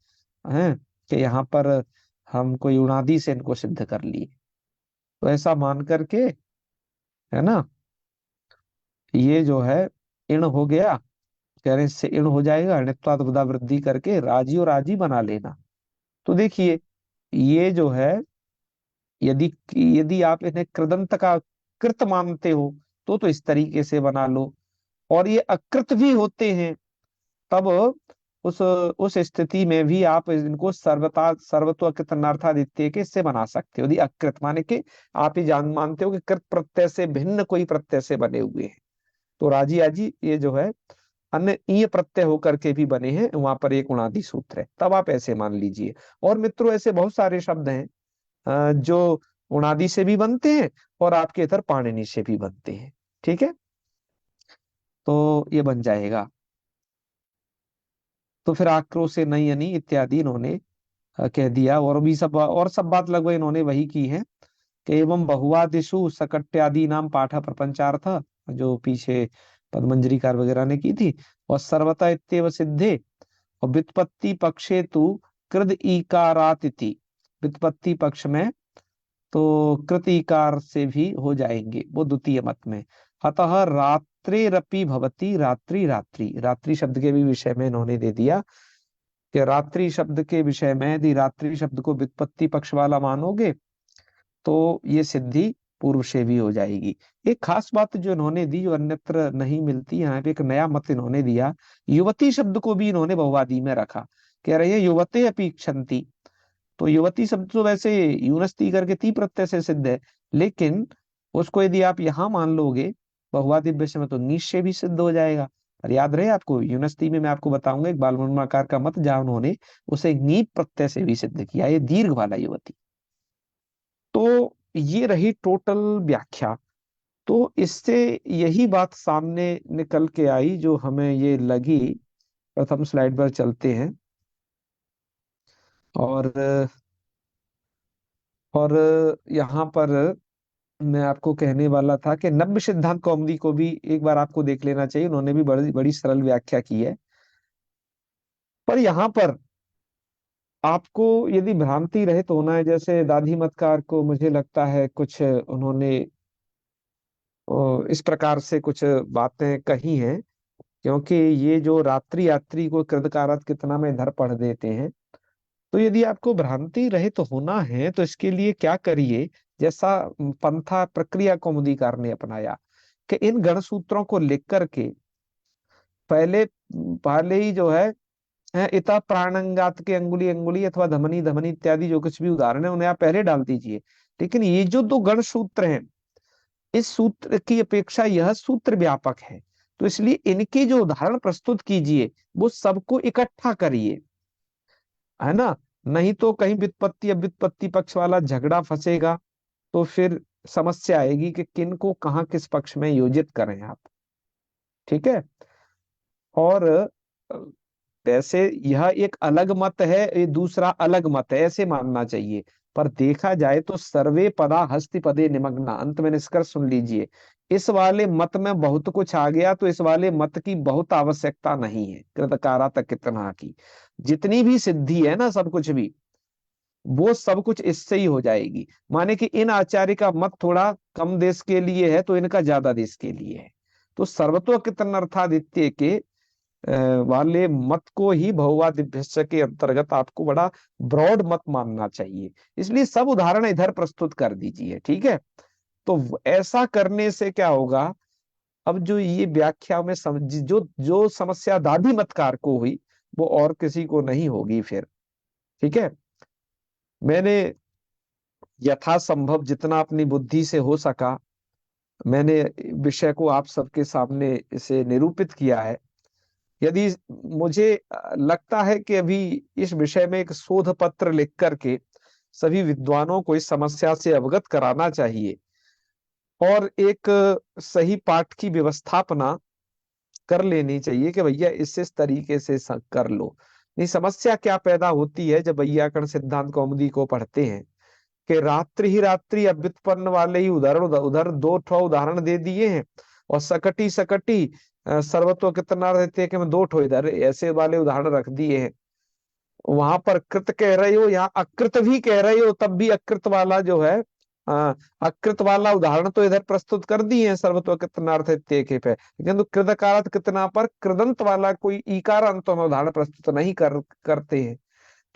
हैं, कि यहाँ पर हम कोई उनादि से इनको सिद्ध कर लिए। तो ऐसा मान करके, है ना, ये जो है इण हो गया, कह रहे हैं इससे इण हो जाएगा, णत्वाद बुधा वृद्धि करके राजी और आजी बना लेना। तो देखिए ये जो है, यदि यदि आप इन्हें कृदंत का कृत मानते हो तो इस तरीके से बना लो। और ये अकृत भी होते हैं तब उस स्थिति में भी आप इनको सर्वता सर्वत्व कृतनार्थादित्य के से बना सकते हो। यदि अकृत माने कि आप ही जान मानते हो कि कृत प्रत्यय से भिन्न कोई प्रत्यय से बने हुए हैं, तो राजी आजी ये जो है अन्य ईय प्रत्यय होकर के भी बने हैं, वहां पर एक उणादि सूत्र है, तब आप ऐसे मान लीजिए। और मित्रों ऐसे बहुत सारे शब्द हैं जो उणादि से भी बनते हैं और आपके इधर पाणिनि से भी बनते हैं। ठीक है, तो ये बन जाएगा। तो फिर आक्रोशे नई अनी इत्यादि इन्होंने कह दिया, और भी सब, और सब बात लगभग इन्होंने वही की है कि एवं बहुवादिषु सकट्यादि नाम पाठ प्रपंचार्थ, जो पीछे पद्मंजरीकार वगैरह ने की थी। और सर्वता इत्येव सिद्धे, और व्युत्पत्ति पक्षे तु कृद ईकारात इति, व्युत्पत्ति पक्ष में तो कृत ईकार से भी हो जाएंगे वो द्वितीय मत में। अतः रात्रिरपि भवति, रात्रि रात्रि, रात्रि शब्द के भी विषय में इन्होंने दे दिया कि रात्रि शब्द के विषय में यदि रात्रि शब्द को व्युत्पत्ति पक्ष वाला मानोगे तो ये सिद्धि पूर्व से भी हो जाएगी। एक खास बात जो इन्होंने दी, जो अन्यत्र नहीं मिलती, यहाँ पे एक नया मत इन्होंने दिया, युवती शब्द को भी इन्होंने बहुवादी में रखा। कह रहे हैं युवते अपि इच्छन्ति। तो युवती शब्द तो वैसे यूनस्ती करके ती प्रत्यय से सिद्ध है, लेकिन उसको यदि आप यहाँ मान लोगे बहुवादी विषय में तो नीच से भी सिद्ध हो जाएगा। और याद रहे आपको, यूनस्ती में मैं आपको बताऊंगा एक बालमूलनाकार का मत जहां उन्होंने उसे नीप प्रत्यय से भी सिद्ध किया, ये दीर्घ वाला युवती। तो ये रही टोटल व्याख्या। तो इससे यही बात सामने निकल के आई जो हमें ये लगी। प्रथम स्लाइड पर चलते हैं। और और यहाँ पर मैं आपको कहने वाला था कि नव्य सिद्धांत कौमुदी को भी एक बार आपको देख लेना चाहिए, उन्होंने भी बड़ी बड़ी सरल व्याख्या की है। पर यहाँ पर आपको यदि भ्रांति रहित होना है, जैसे दादी मतकार को मुझे लगता है कुछ उन्होंने इस प्रकार से कुछ बातें कही हैं, क्योंकि ये जो रात्रि यात्री को कृतकारत कितना में इधर पढ़ देते हैं। तो यदि आपको भ्रांति रहित होना है तो इसके लिए क्या करिए, जैसा पंथा प्रक्रिया कौमुदीकार ने अपनाया कि इन गण सूत्रों को लिख करके पहले पहले ही जो है इता प्राणंगात के अंगुली अंगुली अथवा धमनी धमनी इत्यादि जो कुछ भी उदाहरण है उन्हें आप पहले डाल दीजिए। लेकिन ये जो दो गण सूत्र हैं, इस सूत्र की अपेक्षा यह सूत्र व्यापक है, तो इसलिए इनके जो उदाहरण प्रस्तुत कीजिए वो सबको इकट्ठा करिए, है ना। नहीं तो कहीं व्युत्पत्ति अव्युत्पत्ति पक्ष वाला झगड़ा फंसेगा, तो फिर समस्या आएगी कि किन को कहाँ किस पक्ष में योजित करें आप। ठीक है। और वैसे यह एक अलग मत है, ये दूसरा अलग मत है, ऐसे मानना चाहिए। पर देखा जाए तो सर्वे पदा हस्ति पदे निमग्ना, अंत में निष्कर्ष सुन लीजिए। इस वाले मत में बहुत कुछ आ गया, तो इस वाले मत की बहुत आवश्यकता नहीं है कृतकारा तक कितना की। जितनी भी सिद्धि है ना, सब कुछ भी, वो सब कुछ इससे ही हो जाएगी। माने कि इन आचार्य का मत थोड़ा कम देश के लिए है तो इनका ज्यादा देश के लिए है। तो सर्वतो कितनर्थादित्य के वाले मत को ही बहुवाद दिभ्यस्य के अंतर्गत आपको बड़ा ब्रॉड मत मानना चाहिए। इसलिए सब उदाहरण इधर प्रस्तुत कर दीजिए। ठीक है। तो ऐसा करने से क्या होगा, अब जो ये व्याख्या में जो जो समस्या दादी मतकार को हुई वो और किसी को नहीं होगी फिर। ठीक है। मैंने यथासंभव जितना अपनी बुद्धि से हो सका मैंने विषय को आप सबके सामने इसे निरूपित किया है। यदि मुझे लगता है कि अभी इस विषय में एक शोध पत्र लिख करके सभी विद्वानों को इस समस्या से अवगत कराना चाहिए और एक सही पाठ की व्यवस्थापना कर लेनी चाहिए कि भैया इस तरीके से कर लो। नहीं, समस्या क्या पैदा होती है जब वैयाकरण सिद्धांत कौमुदी को पढ़ते हैं कि रात्रि ही रात्रि अव्युत्पन्न वाले ही उधर उधर दो ठो उदाहरण दे दिए हैं, और सकटी सकटी सर्वत्व कितना रहते हैं कि मैं दो ठो इधर ऐसे वाले उदाहरण रख दिए हैं। वहां पर कृत कह रहे हो, यहाँ अकृत भी कह रहे हो, तब भी अकृत वाला जो है अकृत वाला उदाहरण तो इधर प्रस्तुत कर दिए हैं सर्वत्व कितनार्थ के पे, लेकिन तो कृतकारार्थ कितना पर कृदंत वाला कोई ईकार अंतों में उदाहरण प्रस्तुत नहीं करते हैं।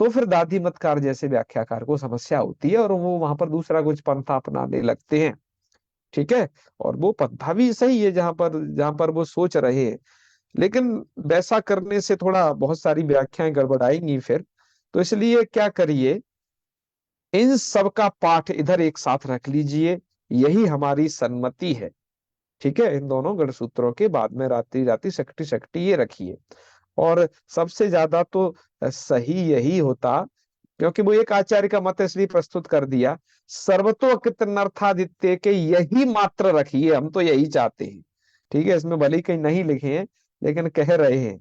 तो फिर दादी मतकार जैसे व्याख्याकार को समस्या होती है और वो वहां पर दूसरा कुछ पंथा अपनाने लगते हैं। ठीक है। और वो पंथा भी सही है जहां पर वो सोच रहे हैं, लेकिन वैसा करने से थोड़ा बहुत सारी व्याख्याएं गड़बड़ाएंगी फिर। तो इसलिए क्या करिए, इन सब का पाठ इधर एक साथ रख लीजिए, यही हमारी सम्मति है। ठीक है, इन दोनों गढ़ सूत्रों के बाद में रात्रि रात्रि शक्ति शक्ति ये रखिए। और सबसे ज्यादा तो सही यही होता, क्योंकि वो एक आचार्य का मत इसलिए प्रस्तुत कर दिया, सर्वतोकृत नर्थादित्य के यही मात्र रखिए, हम तो यही चाहते हैं। ठीक है, इसमें भले ही कहीं नहीं लिखे हैं, लेकिन कह रहे हैं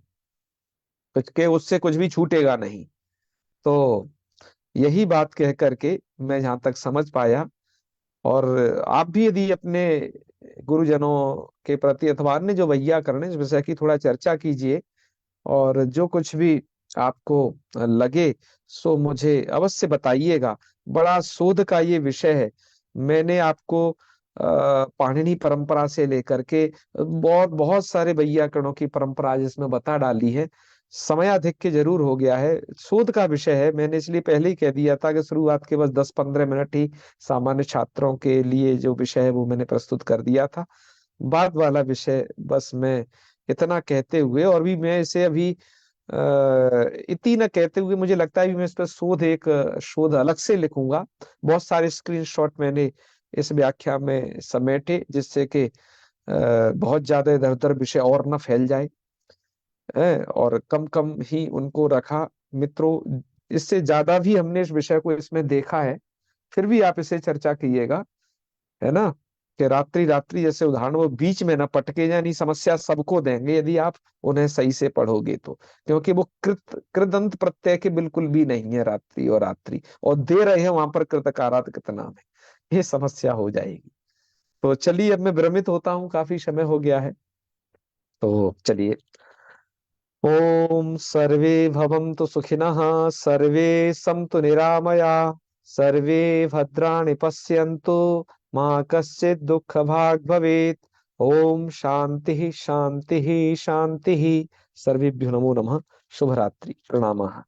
कुछ के उससे कुछ भी छूटेगा नहीं। तो यही बात कह करके मैं जहां तक समझ पाया। और आप भी यदि अपने गुरुजनों के प्रति अथवा अन्य जो वैयाकरण है इस विषय की थोड़ा चर्चा कीजिए, और जो कुछ भी आपको लगे सो मुझे अवश्य बताइएगा। बड़ा शोध का ये विषय है। मैंने आपको पाणिनि परंपरा से लेकर के बहुत बहुत सारे वैयाकरणों की परंपरा जिसमें बता डाली है। समय अधिक जरूर हो गया है, शोध का विषय है, मैंने इसलिए पहले ही कह दिया था कि शुरुआत के बस 10-15 मिनट ही सामान्य छात्रों के लिए जो विषय है वो मैंने प्रस्तुत कर दिया था। बाद वाला विषय बस मैं इतना कहते हुए, और भी मैं इसे अभी इतनी न कहते हुए मुझे लगता है भी मैं इस पर शोध अलग से लिखूंगा। बहुत सारे स्क्रीनशॉट मैंने इस व्याख्या में समेटे, जिससे कि बहुत ज्यादा इधर उधर विषय और न फैल जाए, और कम कम ही उनको रखा। मित्रों, इससे ज्यादा भी हमने इस विषय को इसमें देखा है, फिर भी आप इसे चर्चा कीजिएगा, है ना। कि रात्रि रात्रि जैसे उदाहरण वो बीच में ना पटके, यानी समस्या सबको देंगे यदि आप उन्हें सही से पढ़ोगे तो, क्योंकि वो कृदंत प्रत्यय के बिल्कुल भी नहीं है रात्रि और रात्रि, और दे रहे हैं वहां पर कृतकारात कितना में, ये समस्या हो जाएगी। तो चलिए, अब मैं भ्रमित होता हूँ, काफी समय हो गया है, तो चलिए। ओम सर्वे भवन्तु सुखिनः, सर्वे सन्तु निरामया, सर्वे भद्राणि पश्यन्तु, मा कश्चित् दुःखभाग् भवेत्। ओम शांति शांति शांति। सर्वेभ्यो नमो नमः। शुभ रात्रि, प्रणामः।